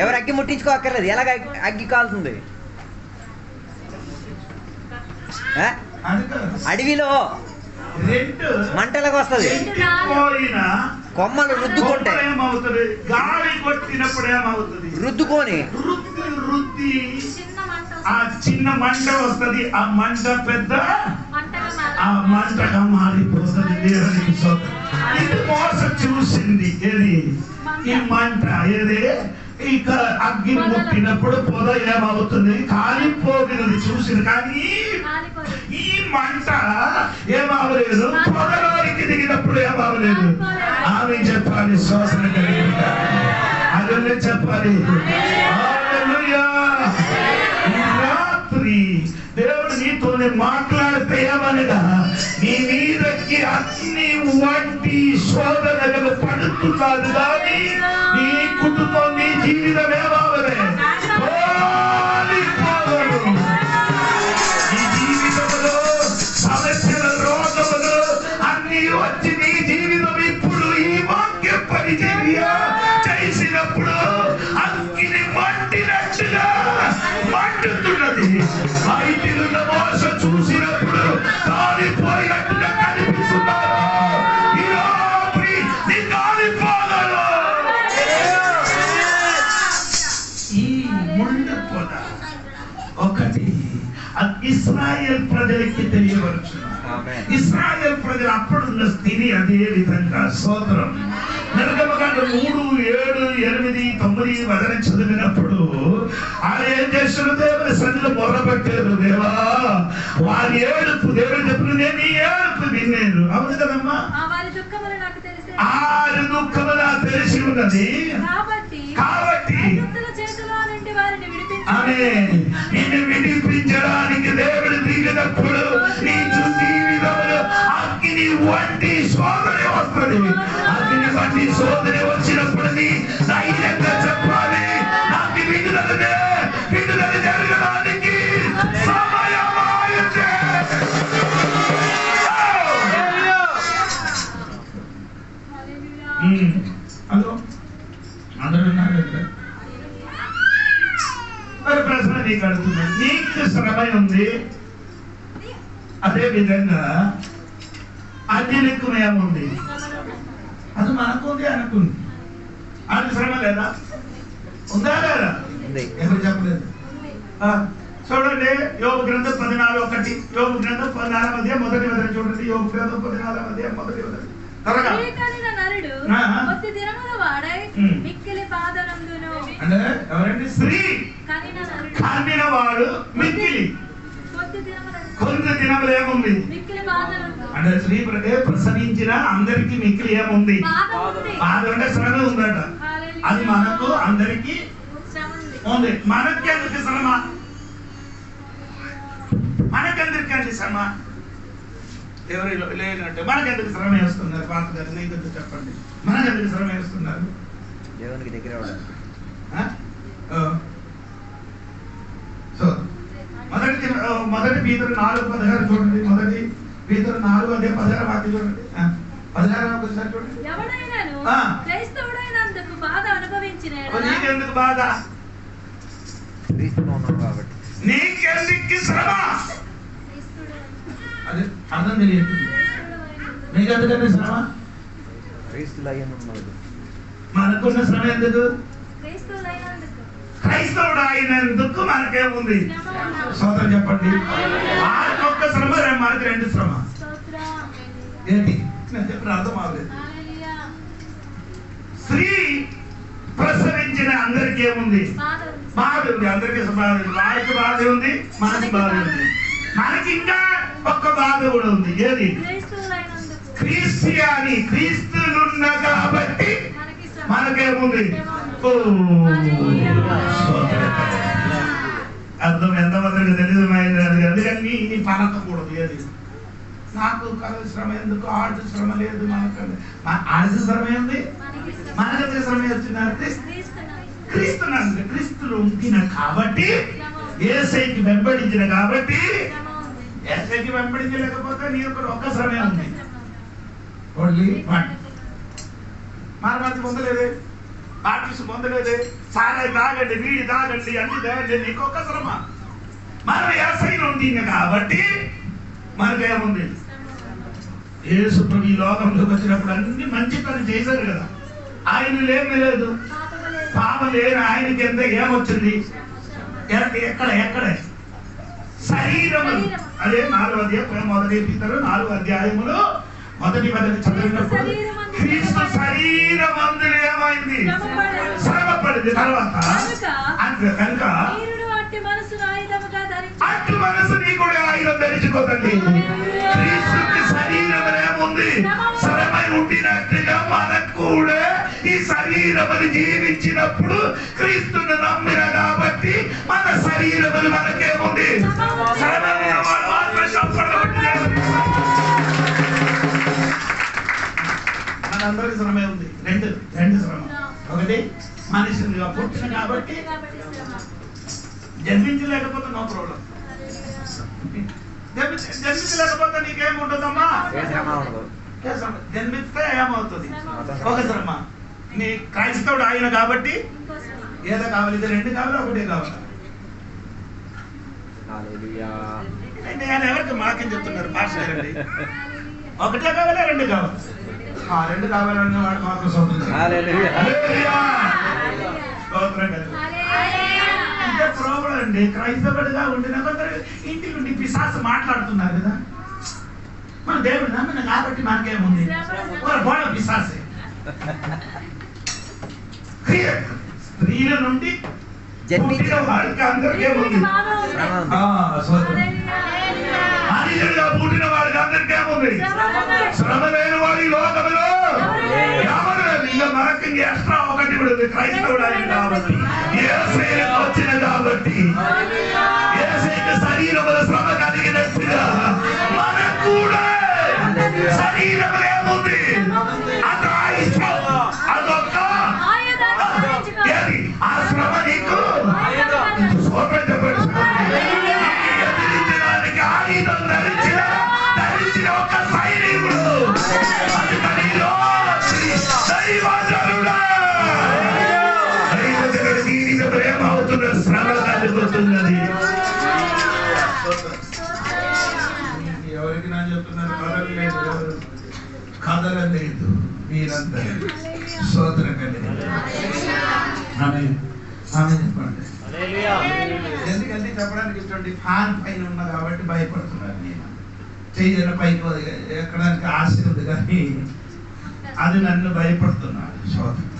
ఎవరు అగ్గి ముట్టించుకోక్కర్లేదు. ఎలాగ అగ్గి కాలుతుంది? అడవిలో మంటలకు వస్తుంది. కొమ్మలు రుద్దుకుంటాయి. ఏమవుతుంది? గాలి కొట్టినప్పుడు ఏమవుతుంది? రుద్దుకొని రుద్ది ఆ చిన్న మంట వస్తుంది. ఆ మంట పెద్ద ఆ మంటగా మారిపోతుంది. దేవునికి స్తోత్రం. ఇది మోస చూసింది. ఏది? ఈ మంట ఏది? ఇక అగ్గి ముట్టినప్పుడు పొద ఏమవుతుంది? కాలిపోగినది చూసింది. కానీ ఈ మంట ఏమవలేదు. పొదలోనికి దిగినప్పుడు ఏమవలేదు. ఆమె చెప్పాలి. శ్వాసన కలిగిందా? అదే చెప్పాలి. రాత్రి దేవుడు నీతోనే మాట్లాడితే ఏమనగా, నీ మీదకి అగ్ని వంటి శోధనలు పడుతున్నారు కానీ నీ కుటుంబం, నీ జీవితం ఏమవలే. నీ జీవితంలో సమస్యల రోగములు అన్ని వచ్చి నీ జీవితం ఇప్పుడు ఈ వాక్యం పరిచర్య చేసినప్పుడు అగ్ని మండినట్టుగా మండుతున్నది. బయటిలున్న మోస చూసినప్పుడు కాలిపోయినట్టుగా కనిపిస్తున్నారు. ఈ ముందు పొద ఒకటి ఇశ్రాయేల్ ప్రజలకి తెలియవచ్చును. ఇశ్రాయేల్ ప్రజలు అప్పుడున్న స్థితి అదే విధంగా. స్తోత్రం. నిర్గమకాండం 3, 7, 8, 9 వచనం చదివినప్పుడు ఆయన ఏం చేస్తున్న దేవుని సన్నిధిలో మొరపెట్టారు. దేవా, వారి ఏడుపు దేవుడు చెప్పిన నేను ఈ ఏడుపు విన్నాను. అవును కదమ్మా? వారి దుఃఖములు నాకు తెలిసి ఉన్నది. కాబట్టి నిన్ను విడిపించడానికి దేవుడు దిగినప్పుడు నీ జీవితంలో అగ్ని వంటి శోధన వస్తుంది. అగ్ని వంటి శోధన వచ్చినప్పుడు నీ ధైర్యంగా చెప్పాలి, నాకు విడుదల జరగడానికి సమయమైంది. హలో, అందరూ ఉన్నారు కదా? మరి ప్రశ్న నీకు అడుగుతున్నాను. నీకు శ్రమ ఉంది, అదే విధంగా అన్యులకు ఏముంది? అది మనకుంది, అనుకుంది. అది శ్రమ లేదా? ఉందా లేదా? ఎవరు చెప్పలేదు. చూడండి, యోబు గ్రంథం 14:1. యోబు గ్రంథం 14 మొదటి వచనం చూడండి. యోబు గ్రంథం 14 మొదటి వచనం. త్వరగా. అంటే ఎవరండి? స్త్రీ కన్నిన వాడు మిక్కిలి కొద్ది దినములు ఏముంది అంటే స్త్రీ ప్రసవించిన అందరికి మిక్కిలి ఏముంది? బాధ అంటే శ్రమ ఉందట. అది మనకు అందరికి ఉంది. మనకెందుకు శ్రమ? మనకెందుకండి శ్రమ? ఎవరు లేనట్టు మనకెందుకు శ్రమ వేస్తున్నారు? పాత గారు నీకు చెప్పండి, మనకెందుకు శ్రమ వేస్తున్నారు? దేవునికి దగ్గర సో మొదటి పీతరు 4:16 చూడండి. మొదటి పీతరు 4 అదే 16 వాక్యం చూడండి. 16 ఒకసారి చూడండి. నీకెందుకు బాధ? నీకెందుకు శ్రమ? అదే అర్థం తెలియదు. నీకెందుకంటే శ్రమ? మనకున్న శ్రమ ఎందుకు? క్రైస్తవుడు అయినందుకు మనకేముంది? సోదరు చెప్పండి. ఆడికొక్క శ్రమ, మనకి 2 శ్రమ. ఏంటి నేను చెప్పిన అర్థం అవ్వలేదు. స్త్రీ ప్రసవించిన అందరికి ఏముంది? బాధ ఉంది. అందరికీ బాధ ఉంది. వారికి బాధ ఉంది, మనకి బాధ ఉంది. మనకి ఇంకా ఒక్క బాధ కూడా ఉంది. ఏది? క్రీస్తులున్న కాబట్టి మనకేముంది? అర్థం ఎంతమందికి తెలియదు. అందుకని నీ పలకకూడదు. ఏది నాకు శ్రమ ఎందుకు, ఆడు శ్రమ లేదు మనకు. ఆడి శ్రమ ఏంది, మనకి శ్రమ వచ్చిందంటే క్రీస్తునంటే క్రీస్తులు ఉంటిన కాబట్టి, యేసయ్యకి వెంబడించిన కాబట్టి. యేసయ్యకి వెంబడించలేకపోతే నీ ఒక్క శ్రమే ఉంది. Only one. మారమతి పొందలేదే, బాప్టిజం పొందలేదే, సారాయి తాగండి, వీడి తాగండి, అన్ని తాగండి, నీకొక్క శ్రమ. మనం యేసయ్యలో ఉంటిన కాబట్టి మనకేముంది. యేసు ప్రభు ఈ లోకంలోకి వచ్చినప్పుడు అన్ని మంచి పని చేశారు కదా. ఆయన లేని లేదు, పాపం లేని ఆయనకి ఎంత ఏమొచ్చింది, ఎక్కడ శరీరము. అదే 4వ అధ్యాయం మొదటి పీతరు 4వ అధ్యాయములో మొదటి చదివినప్పుడు క్రీస్తు శరీరమందులో ఏమైంది, శ్రమ పడింది. తర్వాత కనుక అటు మనసు నీ కూడా ఆయుధం ధరించుకోదండి. క్రీస్తుకి శరీరం ఏముంది, శ్రమ ఉండినట్టుగా మనకు కూడా ఈ శరీరమును జీవించినప్పుడు క్రీస్తుని నమ్మిన కాబట్టి మన శరీరములు మనకేముంది, మనందరికి శ్రమే ఉంది. రెండు శ్రమ. ఒకటి మనిషిగా పుట్టిన కాబట్టి, జన్మించలేకపోతే నో ప్రాబ్లం. జన్మించలేకపోతే నీకేముంటుందమ్మా, జన్మిస్తే ఏమవుతుంది, ఒక శ్రమ. నీ క్రైస్తవుడు ఆయన కాబట్టి ఏదో కావాలి, ఇది 2 కావాలి, ఒకటే కావాలి. నేను ఎవరికి మాకేం చెప్తున్నారు పాస్టర్ గారండి, ఒకటే కావాలి, 2 కావాలి. 2 కావాలన్న వాడు మాకు ప్రాబ్లం అండి. క్రైస్తవుడిగా ఉండిన కొందరు ఇంటి నుండి పిశాసు మాట్లాడుతున్నారు కదా. మన దేవుడు నమ్మిన కాబట్టి మనకేముంది, గోడ పిశాసే. స్త్రీల నుండి పుట్టిన వాడికి అందరికేముంది, మనుషుడిగా పుట్టిన వాడికి అందరికేముంది, శ్రమ లేని వాడి లోకంలో ఇంకా మనకి ఎక్స్ట్రా ఒకటి కూడా ఉంది. క్రైస్తవుడు ఆయన కాబట్టి, యేసయ్యకు వచ్చిన కాబట్టి, యేసయ్యకు శరీరముల శ్రమ కలిగినట్టుగా మనకు కూడా శరీరములు ఏముంది, అదొక్క ఆ శ్రమ నీకు ఎదిరించడానికి ఆయుధం ధరించిన ఒక సైనికుడు. ఏమవుతున్న శ్రమ కలుగుతున్నది. ఎవరికి నా చెప్తున్నారు, కదలలేదు మీరంతా స్తోత్రం కలిగి. ఎందుకంటే చెప్పడానికి ఇష్టం, ఫ్యాన్ పైన ఉన్నా కాబట్టి భయపడుతున్నారు. నేను చెయ్యన పైకి ఎక్కడానికి ఆశ ఉంది కానీ అది నన్ను భయపడుతున్నాడు. స్తోత్రం.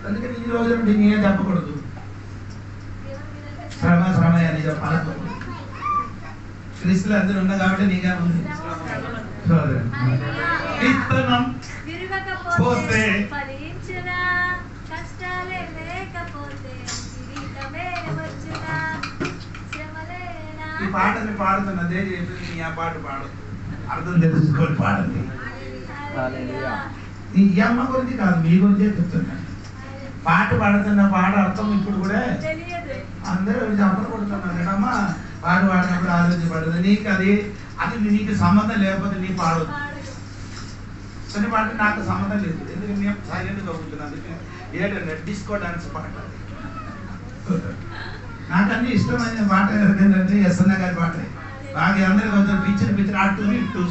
అందుకని ఈ రోజు నుండి నేనే చెప్పకూడదు, శ్రమ అని చెప్పకూడదు. క్రీస్తులు అందరూ ఉన్నా కాబట్టి నీగా ఉంది. విత్తనం పోతే ఈ పాటని పాడుతున్నదే చెప్పి నీ ఆ పాట పాడు, అర్థం తెలుసుకొని పాడండి. ఈ అమ్మ గురించి కాదు, మీ గురించే చెప్తున్నాను. పాట పాడుతున్న పాట అర్థం ఇప్పుడు కూడా అందరూ చెప్పలు కొడుతున్నారు కదమ్మా. పాడినప్పుడు ఆలోచించబడదు. నీకు అది నీకు సంబంధం లేకపోతే నీ పాడదు. కొన్ని పాట నాకు సంబంధం లేదు, ఎందుకంటే నేను సైలెంట్గా కూర్చున్నాను. అందుకే ఏంటంటే డిస్కో డాన్స్ పాట నాకు అన్ని ఇష్టమైన పాట ఏంటంటే ఎస్ఎన్న గారి పాటే. బాగా అందరూ కొంచెం పిక్చర్ అటు ఇటు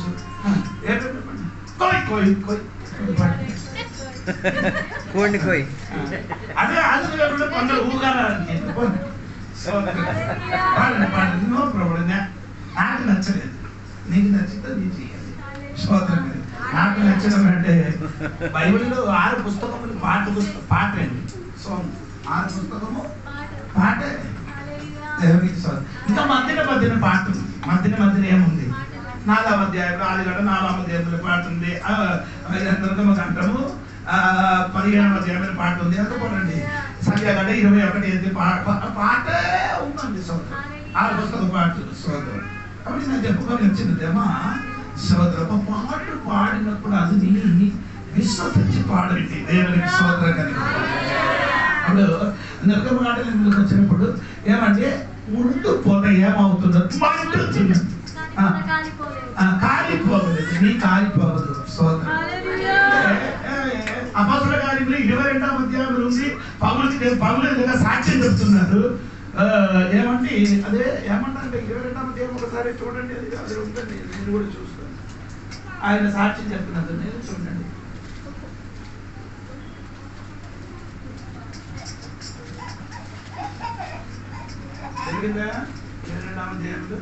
అదే ఆంధ్రలో కొందరు ఊగాలని నో ప్రాబ్లం. నాకు నచ్చలేదు, నీకు నచ్చితే నీ చేయాలి. స్తోత్రం. నాకు నచ్చడం అంటే బైబిల్లో 6 పుస్తకములు పాట అండి. సో 6 పుస్తకము పాటే. ఇంకా మధ్యన పాట, మధ్యన ఏముంది, 4వ అధ్యాయంలో ఆదికాండ 4వ అధ్యాయంలో పాట ఉంది. దుర్గమ్మ గంటము 15వ అధ్యాయంలో పాట ఉంది. అందుకోండి సంఖ్యాకాండ 21 పాట ఉందండి సోదరు. ఆ పుస్తకం పాట సోదరు. కాబట్టి నాకు చెప్పుకొని వచ్చిందేమా సోదరు, ఒక పాట పాడినప్పుడు అది నీ విశ్వసించి పాడండి దేవునికి సోదర కలిగి. అప్పుడు దుర్గమ్మ గంటలకు వచ్చినప్పుడు ఏమంటే ముందు పొద ఏమవుతుందో మండుతుంది, కాలిపోవలేదు, నీ కాలిపోవదు సోదరు. అపోస్తలుల కార్యములు 22వ అధ్యాయంలో ఉంది. పౌలు సాక్ష్యం చెప్తున్నారు. ఏమంటే అదే ఏమంటారంటే 22వ అధ్యాయం ఒకసారి చూడండి, అది ఉందండి, నేను కూడా చూస్తాను. ఆయన సాక్ష్యం చెప్తున్నారు, నేను చూడండి. జరిగిందా 22వ అధ్యాయంలో?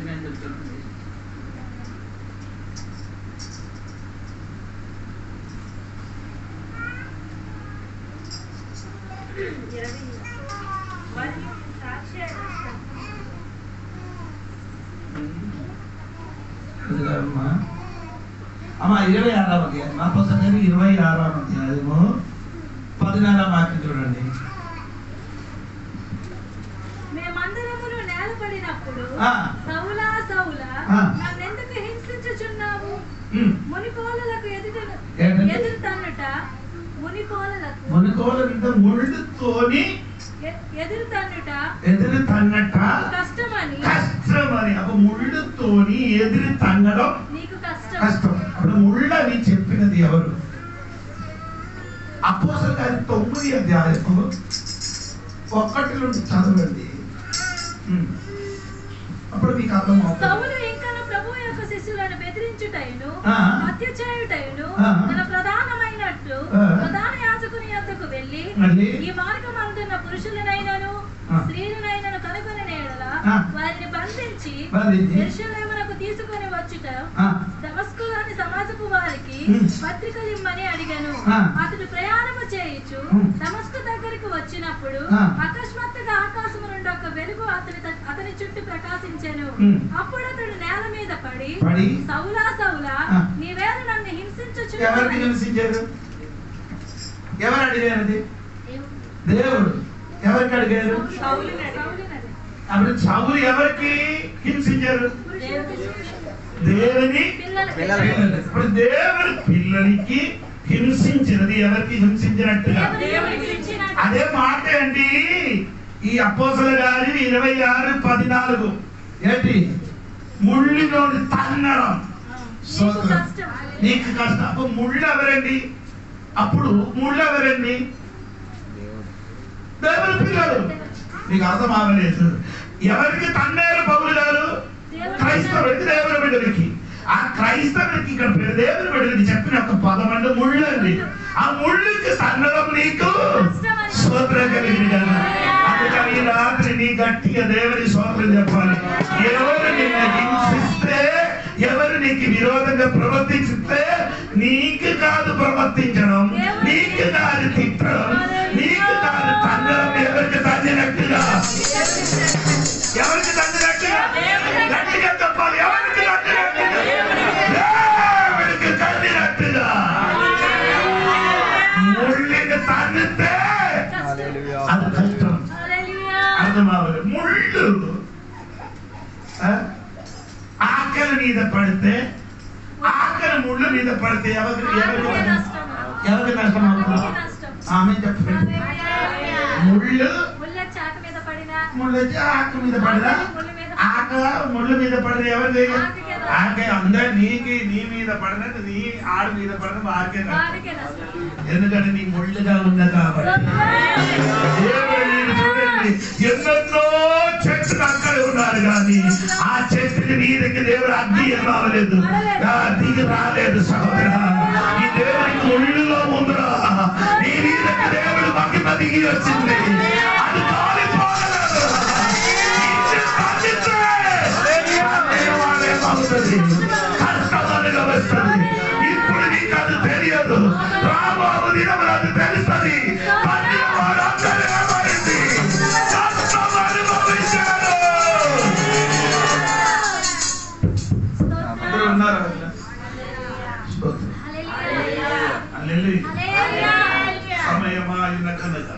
నేను చెప్తాను. అమ్మా 26వ అధ్యాయం, మా పుస్తకం 26వ అధ్యాయము 14వ వాక్యం చూడండి. మేమందరమును నేలపడినప్పుడు సౌలా సౌలా నన్నెందుకు హింసించుచున్నావు? మునికోలలకు ఎదురు తన్నుట, మునికోలంటే ముళ్ళుతోని ఎదురు తన్నట కష్టమని. అప్పుడు ముళ్ళుతోని ఎదురు తన్నడం నీకు కష్టం. అప్పుడు ముళ్ళని చెప్పినది ఎవరు? అపోస్తలుల కార్యం 9వ అధ్యాయము 1 నుండి చదవండి. అప్పుడు మీకు అర్థం అవుతుంది. సౌలు ఇంకను ప్రభువు యొక్క శిష్యులను బెదిరించుటయును హత్య చేయుటయును తన ప్రధానమైనట్లు ప్రధాన యాజకుని యొద్దకు వెళ్ళి ఈ మార్గమందున్న పురుషులనైనను స్త్రీలనైనను కనుగొని నేడల వారిని బంధించి యెరూషలేమునకు తీసుకొని వచ్చుట దమస్కులోని సమాజపు వారికి పత్రికలు ఇమ్మని అడిగాను. అతడు ప్రయాణము చేయుచు దమస్కు దగ్గరకు వచ్చినప్పుడు అకస్మాత్తుగా ఆకాశము నుండి ఒక వెలుగు అతని చుట్టూ ప్రకాశించెను. అప్పుడు అతడు నేల మీద పడి సౌలా సౌలా నీవేళ నన్ను హింసించుచున్నావు. ఎవరు అడిగారు? దేవుడు. ఎవరికి అడిగారు? అప్పుడు సౌలు ఎవరికి హింసించారు? దేవుని ఇప్పుడు దేవుని పిల్లలకి హింసించినది ఎవరికి హింసించినట్టుగా? అదే మాట అండి ఈ అపోస్తలుల కార్యం 26:14. ఏంటి? ముళ్ళులోని తన్నడం నీకు కష్టం. అప్పుడు ముళ్ళు ఎవరండి? దేవుని పిల్లలు. నీకు అర్థం అవ్వలేదు. ఎవరికి తన్నారు పౌలు గారు? క్రైస్తవుడికి, దేవుని బిడ్డలకి. ఆ క్రైస్తవుడికి ఇక్కడ దేవుని బిడ్డలకి చెప్పిన ఒక పదం అంటే ముళ్ళు అండి. ఆ ముళ్ళుకి తన్నడం నీకు స్తోత్రం కలిగింది కదా. అందుకని ఈ రాత్రి నీ గట్టిగా దేవుని స్తోత్రం చెప్పాలి. ఎవరు నిన్ను హింసిస్తే, ఎవరు నీకు విరోధంగా ప్రవర్తిస్తే నీకు కాదు ప్రవర్తించడం, నీకు కాదు తిట్టడం, నీకు కాదు తన్నడం. ఎవరికి తన్నినట్టుగా గట్టిగా చెప్పాలి. ఎవరికి తన్నినట్టుగా ముళ్ళని తన్నితే అది కష్టం. అర్థమవ్వదు. ముళ్ళు ఆకలి మీద పడితే, ఆకలి ముళ్ళు మీద పడితే ఎవరికి నష్టం అవుతుంది? ఆమె చెప్పండి. ముళ్ళు ఆకు మీద పడినా, ఆక ముళ్ళు మీద పడిన ఎవరి ఆకే అందరు నీకు నీ మీద పడినట్టు నీ ఆడు మీద పడిన ఆకే నష్టం. ఎందుకంటే నీ ముళ్ళుగా ఉంది కాబట్టి. చూడండి, ఎన్నెన్నో చెట్లు అక్కడ ఉన్నారు కానీ ఆ చెట్టుకి నీ దగ్గర దేవుడు అగ్ని రావలేదు, దిగి రాలేదు. సహోదర, ఈ దేవుడికి ముళ్ళులో ఉందిరా. నీ దగ్గర దేవుడు మహిమ దిగి వచ్చింది. అది కాలిపోగలదు. కష్టమనిగా వస్తుంది. ఇప్పుడు నీకు అది తెలియదు. సమయమైన కనుక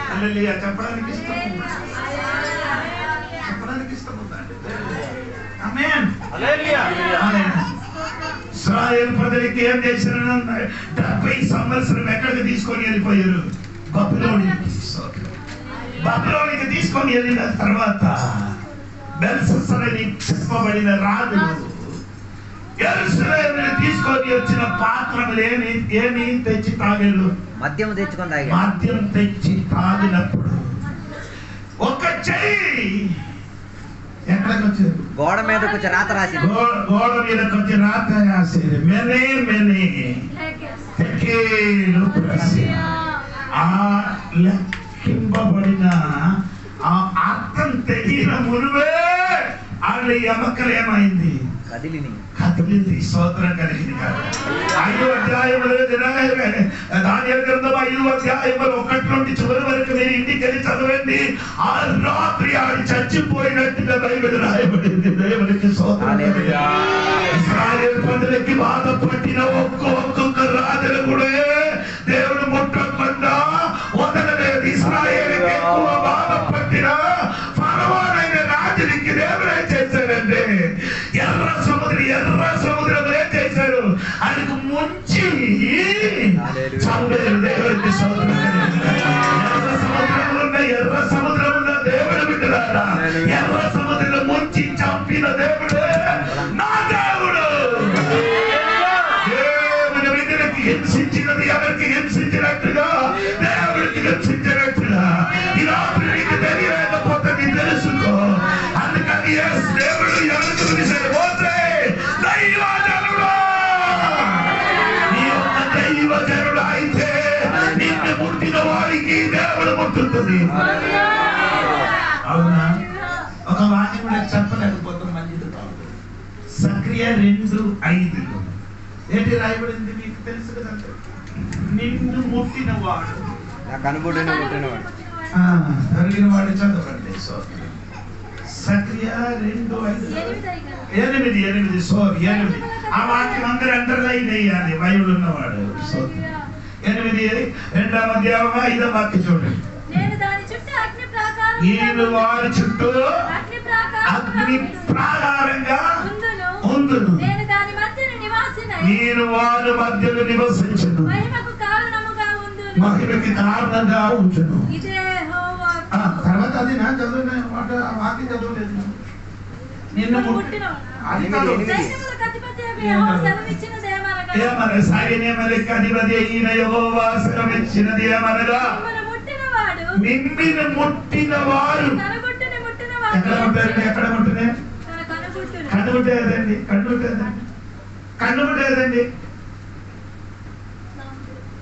హల్లెలూయా చెప్పడానికి ఇష్టముందండి. ఆమేన్. ఇశ్రాయేలు ప్రజలకి ఏం చేశారు? 70 సంవత్సరం ఎక్కడికి తీసుకొని వెళ్ళిపోయారు? బబులోనికి తీసుకొని వెళ్ళిన తర్వాత బెల్షస్సర్ అని చెప్పబడిన రాజు యెరూషలేమును తీసుకొని వచ్చిన పాత్రలు ఏమి తెచ్చి తాగారు? మద్యం తెచ్చుకొని తాగారు. మద్యం తెచ్చి తాగినప్పుడు ఒక చెయ్యి ఎక్కడికి వచ్చేది? గోడ మీదకి వచ్చి రాత రాసింది. గోడ మీదకి వచ్చి రాత రాసేది. మెనే మెనే తెకేలు ప్రశ్న. ఆ లెక్కింపబడిన ఆ అర్థం తెలియని మునువే ఆడ ఎమకలు ఏమైంది? కదిలింది. స్తోత్రం కలిగింది. 5వ అధ్యాయంలో దానియేలు గ్రంథం 5వ అధ్యాయంలో 1 నుండి చివరి వరకు మీరు ఇంటికి వెళ్ళి చదవండి. ఆ రాత్రి ఆడు చచ్చిపోయినట్టుగా బైబిల్ రాయబడింది. దేవునికి స్తోత్రం. ఇశ్రాయేలు ప్రజలకి బాధపట్టిన ఒక్కొక్క రాజులు కూడా దేవుడు ముట్టకుండా వదలలేదు. ఇశ్రాయేలుకి ఎక్కువ బాధపట్టిన ఫరోవైన రాజులకి దేవుడు ఏం చేశాడంటే ఎర్ర సముద్రం ఏం చేశాడు? ఆయనకు ముంచి చంపేరు. దేవుడికి ఎర్ర సముద్రంలో దేవుడు బిడ్డలారా, ఎర్ర సముద్రంలో ముంచి చంపిన దేవుడు నా దేవుడు. దేవుని బిడ్డలకి హింసించినది ఎవరికి హింసించినట్టుగా దేవుడికి హింసించినట్టుగా ఈ రాత్రి నీకు తెలియలేకపోతే నీ తెలుసుకో. అందుకని దేవుడు ఎవరికి పోతే దైవజనుడు, నీ యొక్క దైవజనుడు అయితే నిన్ను ముట్టిన వారికి దేవుడు ముట్టుతుంది. అవునా? ఒక వాక్యం కూడా చెప్పలేకపోతే మంచిది కాదు. సక్రియ 2:5 ఏంటి రాయబడింది? మీకు తెలుసు కదా, నిన్ను ముట్టిన వాడు కనుబొట్టున ముట్టినవాడు కలిగిన వాడు. చదవండి. సక్రియ 2:8. ఆ వాక్యం అందరూ అండర్లైన్ అయ్యాలి బైబిల్ ఉన్నవాడు. 8 2వ అధ్యాయం 5వ వాక్యం చూడండి. నేను వారి చుట్టూ అగ్ని ప్రాకారంగా ఉందును, నేను వారి మధ్యలో నివసించును, మహిమకి కారణంగా ఉంచును. తర్వాత అది నా చదువు వాక్యం చదవలేదు. నిన్ను నిన్ను ముట్టిన వారు ఎక్కడ ముట్టారండి? ఎక్కడ ముట్టిన? కన్నుముట్టేదండి.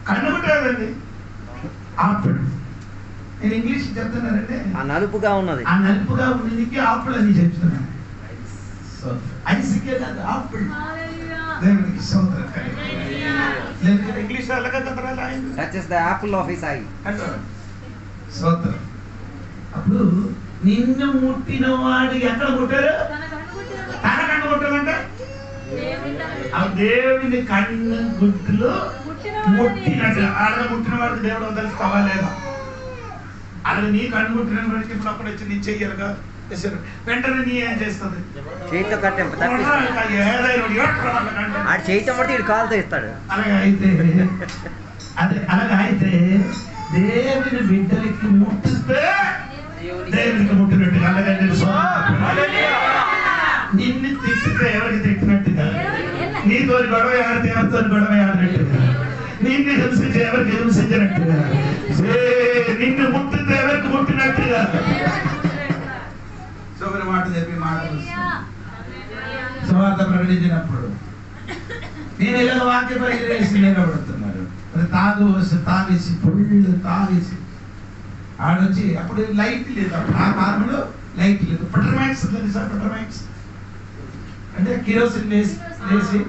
కన్నుముట్టేదండి. ఆపిల్. నేను ఇంగ్లీష్ చెప్తున్నానండి. ఆ నలుపుగా ఉన్నది. ఆ నలుపుగా ఉన్నది ఆపిల్ అని చెప్తున్నాను. ఐసికే కాదు, ఆపిల్. దేవునికి స్తోత్రం. లేకపోతే English that is the Apple of his I. స్తోత్రం. అప్పుడు నిన్ను ముట్టిన వాడు ఎక్కడ ముట్టారు? తన కన్ను ముట్టాలంటే ఆ దేవుని కన్ను గుడ్డులో ముట్టినట్టు. అలా ముట్టిన వాడికి దేవుడు తెలుసుకోవా లేదా? అలా నీ కన్ను ముట్టిన వాడికి ఇప్పుడు అప్పుడు వచ్చి నీ చెయ్యరుగా వెంటనే నీ ఏం చేస్తుంది? చేతితో కట్టెంప చేతితో పడితే ఇటు కాలుతో ఇస్తాడు. అలాగైతే దేవుని బిడ్డలకి ముట్టిస్తే దేవునికి ముట్టినట్టుగా. అలాగే నిన్ను తిట్టితే ఎవరికి తిట్టినట్టుగా, నీతో గొడవ ఆడితే ఎవరితో గొడవ ఆడినట్టుగా, నిన్ను హింసించి ఎవరికి హింసించినట్టుగా, నిన్ను ముట్టితే ఎవరికి ముట్టినట్టుగా. సోదరి మాట చెప్పి మాట సువార్త ప్రకటించినప్పుడు నేను ఇలా వాక్య పరివేసి నిలబడుతున్నారు. తాగేసి పుళ్ళు తాగేసి ఆడొచ్చి అప్పుడు లైట్ లేదు. ఆ కాలంలో లైట్ లేదు. పెట్రోమాక్స్ తెలుసా? పెట్రోమాక్స్ అంటే కిరోసిన్ వేసి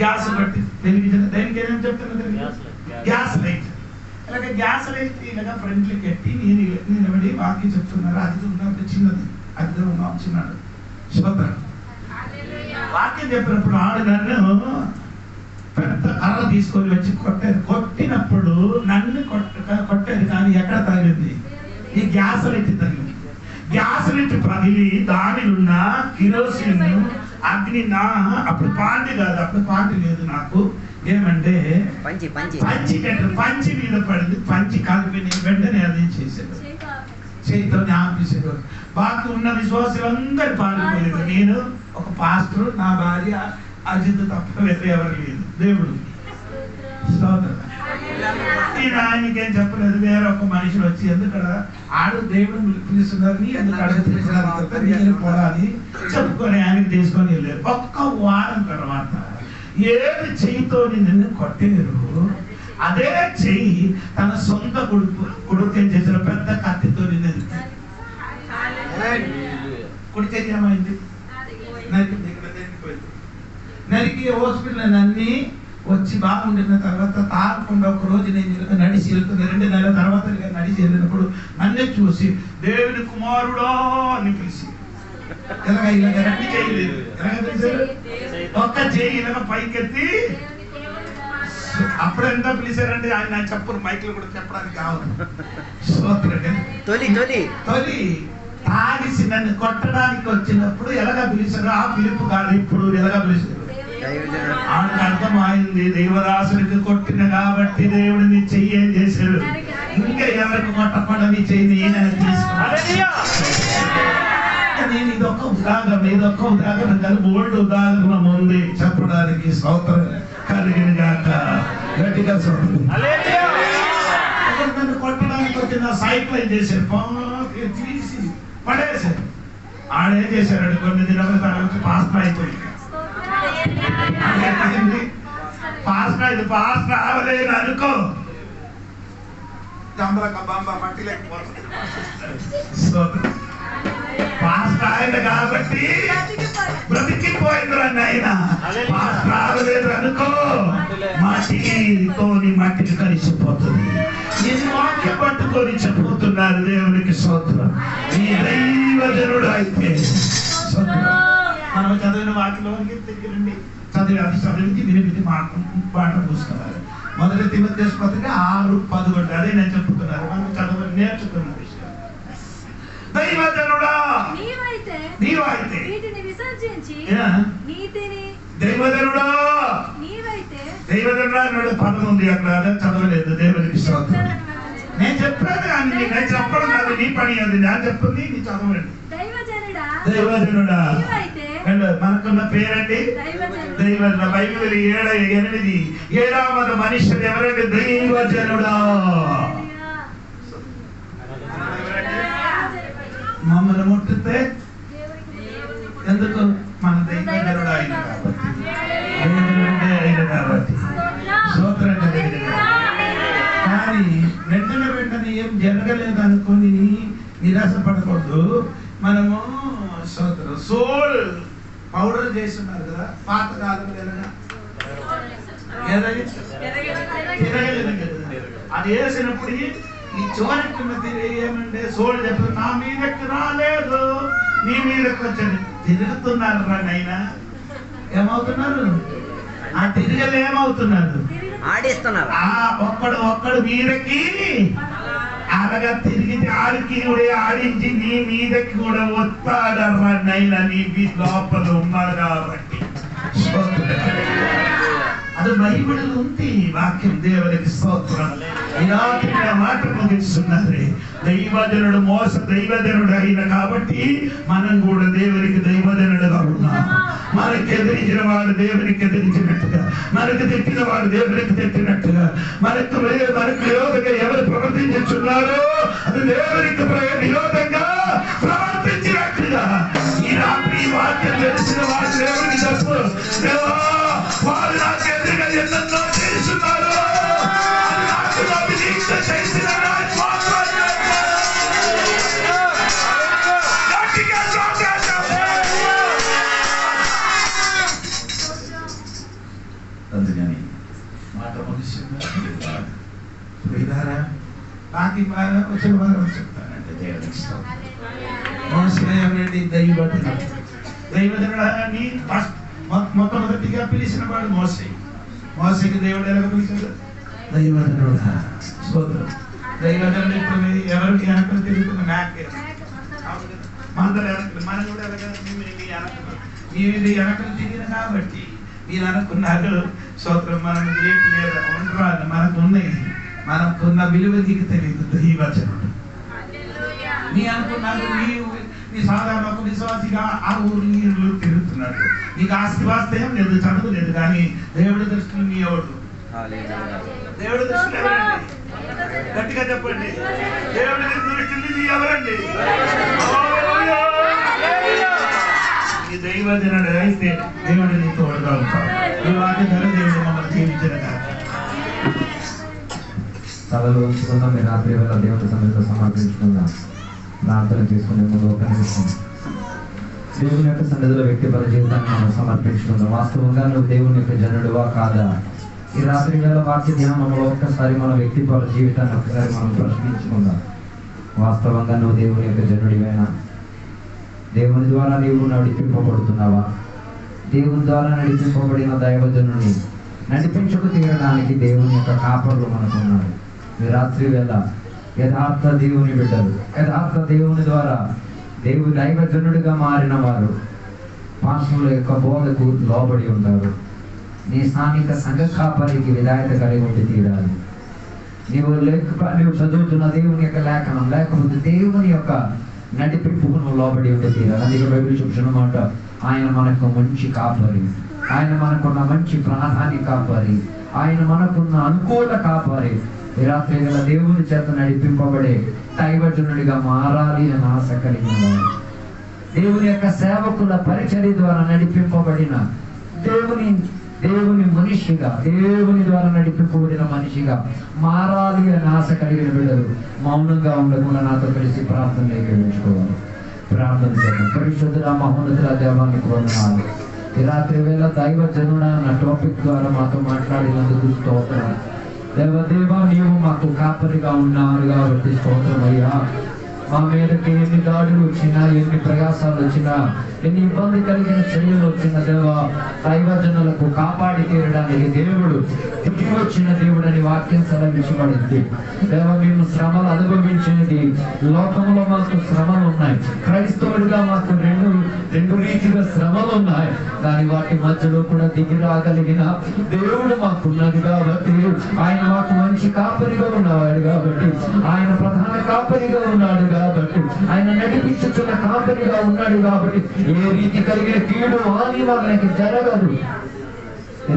గ్యాస్ పెట్టి వెలిగించిన దానికి ఏమేమి చెప్తున్నా? Gas light. అలాగే గ్యాస్ లైట్ ఇలాగా ఫ్రంట్లీ కట్టి నిలబడి వాక్యం చెప్తున్నారు. అది ఉన్నప్పుడు చిన్నది, అది ఉన్నాం చిన్నాడు. స్తోత్రం. వాక్యం చెప్పినప్పుడు ఆడు నన్ను కర్ర తీసుకొని వచ్చి కొట్టేది. కొట్టినప్పుడు నన్ను కొట్టేది కానీ ఎక్కడ తగిలింది? ఈ గ్యాస్ లైట్ తగిలింది. గ్యాస్ లైట్ పగిలి దానిలున్న కిరోసిన్ అగ్ని అప్పుడు పాండి కాదు, అప్పుడు పాండి లేదు నాకు. ఏమంటే పంచి మీద పడింది. పంచి కలిపి వెంటనే అది చేశాడు, చేతితోనే ఆపేసాడు. బాకి ఉన్న విశ్వాసులందరూ పాల్గొలేదు. నేను ఒక పాస్టర్, నా భార్య అజిత్ తప్ప వేరే ఎవరు లేదు. దేవుడు నేను ఆయనకేం చెప్పలేదు. వేరే ఒక మనిషి వచ్చి ఎందుకడ ఆడు దేవుడు పిలుస్తున్నారని ఎందుకు అడుగుతున్నారు నేను కూడా అని చెప్పుకొని ఆయనకి తీసుకొని వెళ్ళారు. ఒక్క వారం తర్వాత ఏది చెయ్యితో నిన్ను కొట్టేరు అదే చెయ్యి తన సొంత కొడుకు ఏం చేసిన పెద్ద కత్తితో నిన్ను కుడి చెయ్యి ఏమైంది? నరికి హాస్పిటల్ అన్ని వచ్చి బాగుండిన తర్వాత తాగకుండా ఒక రోజు నేను నడిచి వెళ్తున్నా. 2 నెలల తర్వాత నడిచి వెళ్ళినప్పుడు నన్నే చూసి దేవుని కుమారుడా అని పిలిచి ఇలాగ రెండు చేయలేదు. ఒక్క చేయి ఇలాగ పైకెత్తి అప్పుడెంత పిలిచారంటే ఆయన చెప్పరు, మైక్లో కూడా చెప్పడానికి కావాలి. తొలి తాగిసి నన్ను కొట్టడానికి వచ్చినప్పుడు ఎలాగా పిలిచారు? ఆ పిలుపు కాదు, ఇప్పుడు ఎలాగా పిలిచారు? ఆడికి అర్థమైంది దేవదాసునికి కొట్టిన కాబట్టి దేవుడిని చెయ్యి ఏం చేశారు? ఇంకా ఎవరికి కొట్టకుండా నీ చెయ్యి ఈయన తీసుకున్నాను. నేను ఇదొక్క ఉదాహరణ కాదు, ఓల్డ్ ఉదాహరణ ఉంది చెప్పడానికి. స్తోత్రం కలిగిన గాక, గట్టిగా నన్ను కొట్టడానికి వచ్చిన సైకిల్ ఏం చేశారు? తీసి పడేశారు. ఆడేం చేశారు? కొన్ని దినాల తర్వాత పాస్తా అయిపోయింది. పాస్తా అవలేదు అనుకో, మట్టి లేకపోతుంది. పాస్తా ఆయన కాబట్టి బ్రతికిపోయింది ఆయన. పాస్తా అవలేదు అనుకో, మట్టికి కలిసిపోతుంది. నేను వాక్యం పట్టుకొని చెప్పబోతున్నారు దేవునికి స్తోత్రం. ఈ దైవజనుడు అయితే మనం చదివిన వాటిలోకి తిరిగి చదివించి వినిపించి మాట చూస్తున్నారు. 1 తిమోథెయుసు పత్రిక 6:11 అదే నేను చెప్తున్నాను. మనం చదవని నేర్చుకున్న విషయం. దైవజనుడా నీవైతే వీటిని విసర్జించి నీతిని దైవజనుడా దైవజనుడా అన్నాడు. పదం ఉంది అక్కడ, అదే చదవలేదు. దేవునికి స్తోత్రం. నేను చెప్పాను కానీ నేను చెప్పడం కాదు, నీ పని అది. నేను చెప్తుంది నీ చదవండి. దైవజనుడా మనకున్న పేరండి దైవజన. బైబిల్ 7:8 7వ మనుష్యుడు ఎవరండి? దైవజనుడా. మమ్మల్ని ముట్టితే ఎందుకు? మన దైవజనుడు ఆయన కాబట్టి, దేవుడే ఆయన కాబట్టి. స్తోత్రం. కానీ వెంటనే ఏం జరగలేదు అనుకొని నిరాశపడకూడదు. మనము సోల్ పౌడర్ చేస్తున్నారు కదా పాతకాలంలో. అది వేసినప్పుడు ఈ చివరికి ఏమంటే సోల్ చెప్తారు, నా మీదకి రాలేదు నీ మీదకి వచ్చాను. తిరుగుతున్నారు రా నైనా. ఏమవుతున్నారు? ఆ తిరగలు ఏమవుతున్నారు? ఆడిస్తున్నారు. ఒక్కడు మీదకి అలాగా తిరిగి ఆడికి కూడా ఆడించి నీ మీదకి కూడా వస్తాడర్రా నైనా. నీ లోపల ఉన్నారు కాబట్టి. అది బైబిల్ ఉంది వాక్యం. దేవునికి స్తోత్రం. ఇలాంటి మాట ముగిస్తున్నారు. దైవజనుడు దైవజనుడు అయిన కాబట్టి మనం కూడా దేవునికి దైవజనుడుగా ఉన్నాం. మనకు ఎదిరించిన వాడు దేవునికి ఎదిరించినట్టుగా, మనకు తిట్టిన వాడు దేవునికి తిట్టినట్టుగా, మనకు విరోధంగా ఎవరు ప్రవర్తించున్నారో అది దేవునికి విరోధంగా ప్రవర్తించినట్టుగా. ఈ రాత్రి వాక్యం తెలిసిన వాడు దేవునికి తప్పు వారు నాకు ఎదురుగా ఎన్నో చేస్తున్నారు. చేసిన అందుకని మాట ముగిసిందా? నాకు వచ్చిన వారం చెప్తానంటే దేవునికి దైవజనుడు అని మొట్టమొదటిగా పిలిచిన వాడు మోసే. మోసేకి దేవుడు ఎలా పిలిచాడు? దైవజనుడా. స్తోత్రం. దైవజనుడు ఇప్పుడు ఎవరు వెనకలు తిరుగుతున్న మేకే మందరు వెనకలు, మనం కూడా మీరు వెనకలు తిరిగిన కాబట్టి మీరు అనుకున్నారు స్తోత్రం మనం ఏంటి లేదా ఉండరాదు, మనకు ఉన్నాయి, మనకున్న విలువ నీకు తెలియదు. దైవజనుడు నీ అనుకున్నాడు, నీ సాధారణ ఒక విశ్వాసిగా ఆ ఊరు నీళ్ళు తిరుగుతున్నాడు, నీకు ఆస్తిపాస్తి ఏం లేదు, చదువు లేదు, కానీ దేవుడి దృష్టిలో నీ ఎవడు? దేవుడి దృష్టిలో ఎవరండి? గట్టిగా చెప్పండి. దేవుడి దృష్టిలో నీ ఎవరండి? నీ దైవజనుడు అయితే దేవుడు నీ తోడుగా ఉంటాడు. ఈ వాటి ధర దేవుడు మమ్మల్ని జీవించిన సభలో ఉంచుకుందాం. మీ రాత్రి వేళ దేవుడి సన్నిధిలో సమర్పించుకుందాం. ప్రార్థన చేసుకునే ముందు ఒక నిమిషం దేవుని యొక్క సన్నిధిలో వ్యక్తిపర జీవితాన్ని మనం సమర్పించుకుందాం. వాస్తవంగా నువ్వు దేవుని యొక్క జనుడువా కాదా? ఈ రాత్రి వేళ వాక్య ధ్యానంలో ఒక్కసారి మన వ్యక్తిపర జీవితాన్ని ఒకసారి మనం ప్రశ్నించుకుందాం. వాస్తవంగా నువ్వు దేవుని యొక్క జనుడివేనా? దేవుని ద్వారా నీవు నడిపింపబడుతున్నావా? దేవుని ద్వారా నడిపింపబడిన దైవజనుడిని నడిపించుకు తీరడానికి దేవుని యొక్క కాపర్లు మనకున్నారు. ఈ రాత్రి వేళ యథార్థ దేవుని బిడ్డలు, యథార్థ దేవుని ద్వారా దైవజనుడిగా మారిన వారు పాస్టర్ల యొక్క బోధకు లోబడి ఉంటారు. నీ స్థానిక సంఘ కాపరికి విధాయత కలిగి ఉండి తీరాలి. నీవు చదువుతున్న దేవుని యొక్క లేఖనం లేకపోతే దేవుని యొక్క నడిపింపుకు నువ్వు లోబడి ఉండి తీరాలి. అందుకే బైబిల్ చెప్తున్నమాట, ఆయన మనకు మంచి కాపరి, ఆయన మనకున్న మంచి ప్రాధాన్య కాపరి, ఆయన మనకున్న అనుకూల కాపరి. ఈ రాత్రి గల దేవుని చేత నడిపింపబడే దైవజనుడిగా మారాలి అని ఆశ కలిగిన వారు, దేవుని యొక్క సేవకుల పరిచర్య ద్వారా నడిపింపబడిన దేవుని మనిషిగా, దేవుని ద్వారా నడిపింపబడిన మనిషిగా మారాలి అని ఆశ కలిగిన బిడ్డలు మౌనంగా ఉండకుండా నాతో కలిసి ప్రార్థన ఏకీభవించుకోవాలి. ప్రార్థన చేద్దాం. పరిశుద్ధుల మహోన్నతుల దేవానికి వందనాలు. ఈ రాత్రి వేళ దైవజనుడ అన్న టాపిక్ ద్వారా మాతో మాట్లాడినందుకు స్తోత్రం. దేవదేవ నీవు మాకు కాపరిగా ఉన్నారు కాబట్టి స్తోత్రం అయ్యా. మా మీదకి ఎన్ని దాడులు వచ్చినా, ఎన్ని ప్రయాసాలు వచ్చినా, ఎన్ని ఇబ్బంది కలిగిన చర్యలు వచ్చిన దేవ దైవజనులకు కాపాడి తీరడానికి దేవుడు తిరిగి వచ్చిన దేవుడు అని వాక్యం సెలవించబడింది. దేవ మేము శ్రమలు అనుభవించేది లోకంలో మాకు శ్రమలు ఉన్నాయి, క్రైస్తవుడిగా మాకు రెండు రీతిగా శ్రమలు ఉన్నాయి. కానీ వాటి మధ్యలో కూడా దిగి రాగలిగిన దేవుడు మాకున్నది కాబట్టి, ఆయన మాకు మంచి కాపరిగా ఉన్నవాడు కాబట్టి, ఆయన ప్రధాన కాపరిగా ఉన్నాడు కాబట్టి, ఆయన నడిపించుతున్న కాపరిగా ఉన్నాడు కాబట్టి ఏ రీతి కలిగిన కీడు హాని మనకి జరగదు.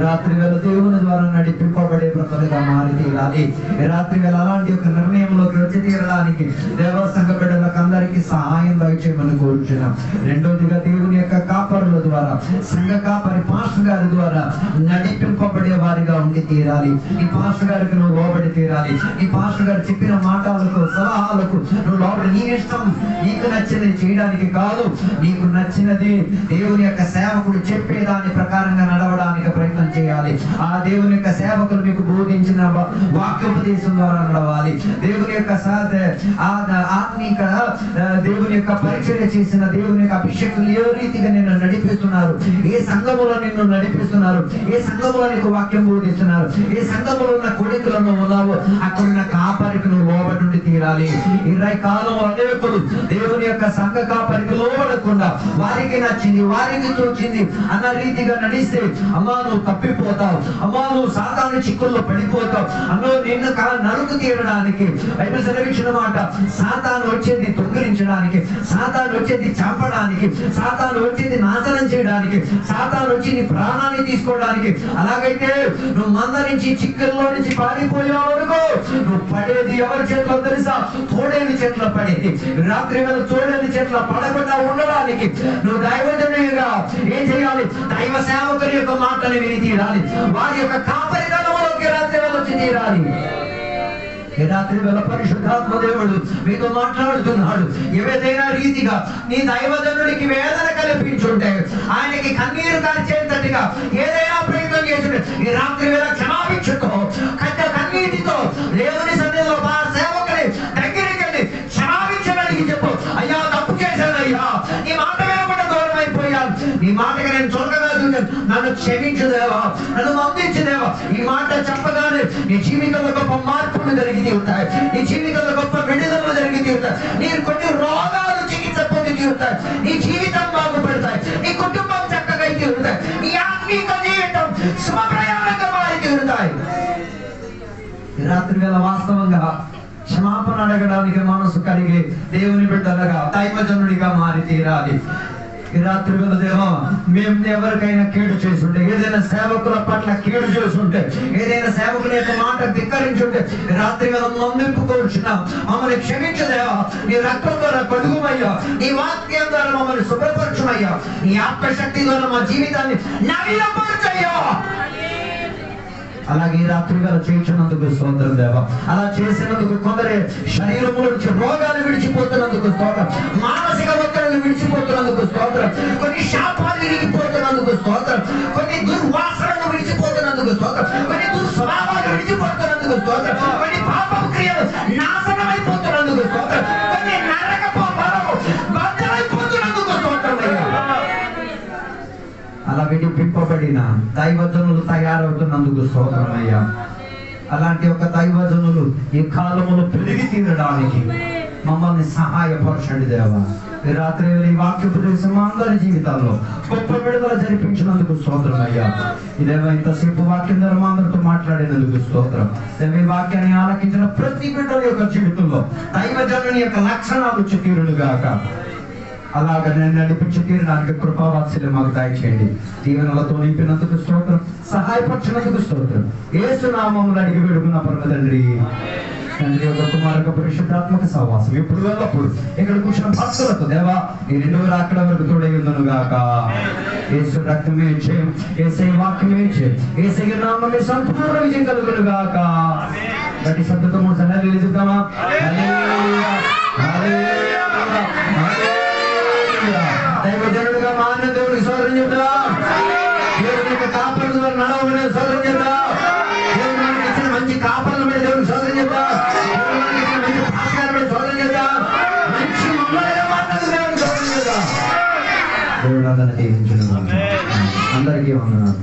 రాత్రి వేళ దేవుని ద్వారా నడిపింపబడే బ్రతలుగా మారి తీరాలి. రాత్రి వేళ అలాంటి ఒక నిర్ణయంలోకి వచ్చి తీరడానికి దేవ సంఘ బిడ్డలకు అందరికీ సహాయం దయచేయమని కోరుచున్నాం. రెండోదిగా దేవుని యొక్క కాపరుల ద్వారా, సంఘ కాపరి పాస్టర్ గారి ద్వారా నడిపింపబడే వారిగా ఉండి తీరాలి. ఈ పాస్టర్ గారికి నువ్వు లోబడి తీరాలి. ఈ పాస్టర్ గారు చెప్పిన మాటలకు, సలహాలకు నువ్వు లోబడి, నీ ఇష్టం నీకు నచ్చినది చేయడానికి కాదు, నీకు నచ్చినది దేవుని యొక్క సేవకుడు చెప్పేదాని ప్రకారంగా నడవడానికి ప్రయత్నం చేయాలి. ఆ దేవుని యొక్క సేవకులు మీకు బోధించిన వాక్యోపదేశం ద్వారా నడవాలి. దేవుని యొక్క ఆత్మీక దేవుని యొక్క పరిచర్య చేసిన దేవుని యొక్క అభిషేకులు ఏ రీతిగా నిన్ను నడిపిస్తున్నారు, ఏ సంఘములో నిన్ను నడిపిస్తున్నారు, ఏ సంఘములో నీకు వాక్యం బోధిస్తున్నారు, ఏ సంఘములో ఉన్న కొడుకులను ఉన్నావు, అక్కడున్న కాపరికి నువ్వు లోబడి తీరాలి. ఈ కాలంలో అనేకులు దేవుని యొక్క సంఘ కాపరికి లోబడకుండా వారికి నచ్చింది, వారికి తోచింది అన్న రీతిగా నడిస్తే అమ్మా నువ్వు తప్పిపోతావు, అమ్మా నువ్వు సాతాను చిక్కుల్లో పడిపోతావు, అన్నో నిన్ను నరుకు తీయడానికి బైబిల్ సెలవించిన మాట. సాతాను వచ్చేది దొంగిలించడానికి, సాతాను వచ్చేది చంపడానికి, సాతాను వచ్చేది నాశనం చేయడానికి, సాతాను వచ్చి నీ ప్రాణాన్ని తీసుకోవడానికి. అలాగైతే నువ్వు మంద నుంచి చిక్కుల్లో నుంచి పారిపోయావు అనుకో, నువ్వు పడేది ఎవరి చేతిలో తెలుసా? తోడేని చేతిలో పడేది. రాత్రి వేళ తోడేని చేతిలో పడకుండా ఉండడానికి నువ్వు దైవజనుడిగా ఏం చేయాలి? దైవ సేవకుని యొక్క మాటలు విని తీరాలి. వారి యొక్క కాపరితనంలోకి రాత్రి వేళ వచ్చి తీరాలి. ఈ రాత్రి వేళ పరిశుద్ధాత్మ దేవుడు మీతో మాట్లాడుతున్నాడు. ఏదైనా రీతిగా నీ దైవజనుడికి వేదన కల్పించుంటే, ఆయనకి కన్నీరు కార్చేంతటిగా ఏదైనా ప్రయత్నం చేస్తుంటే ఈ రాత్రి వేళ క్షమాపించుకో. కన్నీటితో దేవుని సన్నిధిలో మా సేవకుని దగ్గరికి వెళ్ళి క్షమాపించడానికి చెప్పు. అయ్యా తప్పు చేశానయ్యా, నీ మాట వినకుండా దూరం అయిపోయాను, నీ మాటగా నేను చొరకగా చూశాను, నన్ను క్షమించు దేవా, నన్ను మన్నించు దేవా. ఈ మాట చెప్పగానే నీ జీవితంలో గొప్ప మార్పులు జరిగి తీరుతాయి, నీ జీవితంలో గొప్ప విడుదలలు జరిగి తీరుతాయి, నీ కొన్ని రోగాలు చికిత్స పొంది తీరుతాయి, నీ జీవితం బాగుపడతాయి, నీ కుటుంబం చక్కగా తీరుతాయి, నీ ఆత్మీక జీవితం శుభప్రయాణంగా మారి తీరుతాయి. ఈ రాత్రి వేళ వాస్తవంగా క్షమాపణ అడగడానికి మనసు కలిగి దేవుని బిడ్డలుగా దైవజనుడిగా మారి తీరాలి. ఈ రాత్రి వేళ దేవా, మేము ఎవరికైనా కీడు చేస్తుంటే, ఏదైనా సేవకుల పట్ల కీడు చేస్తుంటే, ఏదైనా సేవకుల యొక్క మాట ధిక్కరించుంటే, ఈ రాత్రి వేళ నొందింపుకొచ్చున్నాం, మమ్మల్ని క్షమించదేవా. నీ రక్తం ద్వారా కడుగుమయ్యా, నీ వాక్యం ద్వారా మమ్మల్ని శుభ్రపరచుమయ్యా, నీ ఆత్మశక్తి ద్వారా మా జీవితాన్ని నవీనపరచయ్యా. అలాగే ఈ రాత్రి వేళ చేయించినందుకు స్తోత్రం దేవా. అలా చేసినందుకు కొందరే శరీరంలో నుంచి రోగాలు విడిచిపోతున్నందుకు స్తోత్రం, మానసిక ఒత్తిడులు విడిచిపోతున్నందుకు స్తోత్రం, కొన్ని శాపాలు విడిగిపోతున్నందుకు స్తోత్రం, కొన్ని దుర్వాసనలు విడిచిపోతున్నందుకు స్తోత్రం, కొన్ని దుస్వభావాలు విడిచిపోతున్నందుకు స్తోత్రం, కొన్ని పాపం క్రియలు నాశనమైపోతున్నందుకు స్తోత్రం, కొన్ని నరకపు బలము బద్దలైపోతున్నందుకు స్తోత్రం అయ్యా. అలా విడిపింపబడిన దైవజనులు తయారవుతున్నందుకు స్తోత్రమయ్యా. అలాంటి ఒక దైవజనులు ఈ కాలములో పెరిగి తీరడానికి మమ్మల్ని సహాయపరచండి దేవా. ఈ రాత్రి ఈ వాక్యోపదేశం అందరి జీవితాల్లో గొప్ప విడుదల జరిపించినందుకు స్తోత్రమయ్యా. ఇదేవో ఇంతసేపు వాక్యం ద్వారా మా అందరితో మాట్లాడినందుకు స్తోత్రం. ఈ వాక్యాన్ని ఆలకించిన ప్రతి బిడ్డల యొక్క జీవితంలో దైవజనుని యొక్క లక్షణాలు చిత్తీరులుగాక. అలాగ నేను నడిపించి తీరడానికి కృపావాత్సల్యం మాకు దయచేయండి. దీవెనలతో నింపినందుకు స్తోత్రం, సహాయపరిచినందుకు స్తోత్రం. యేసు నామములో అడిగి వేడుకున్న పరమ తండ్రి. తండ్రి యొక్క కుమారుక పరిశుద్ధాత్మక సహవాసం ఇప్పుడు వెళ్ళప్పుడు ఇక్కడ కూర్చున్న భక్తులకు దేవా ఈ 2 రాకడ వరకు తోడై ఉందను గాక. యేసు రక్తమే జయం, యేసే వాక్యమే జయం, యేసే నామమే సంపూర్ణ విజయం కలుగును గాక. గట్టి శబ్దతో మూడు సార్లు ఎదుగుతామా? హల్లెలూయా, హల్లెలూయా, హల్లెలూయా. దైవజనుడిగా మారిన దేవుడికి స్తోత్రం చెప్తాం. దేవుని యొక్క కాపల ద్వారా నడవమని స్తోత్రం చెప్తాం. దేవుడు మనకి ఇచ్చిన మంచి కాపల మీద దేవుడికి స్తోత్రం చెప్తాం. దేవుడు మనకి ఇచ్చిన మంచి భాస్కర మీద స్తోత్రం చెప్తాం. మంచి మమ్మల్ని మాట్లాడు దేవుడికి స్తోత్రం చెప్తాం. దేవుడు అందరినీ దీవించును గాక. అందరికీ వందనాలు.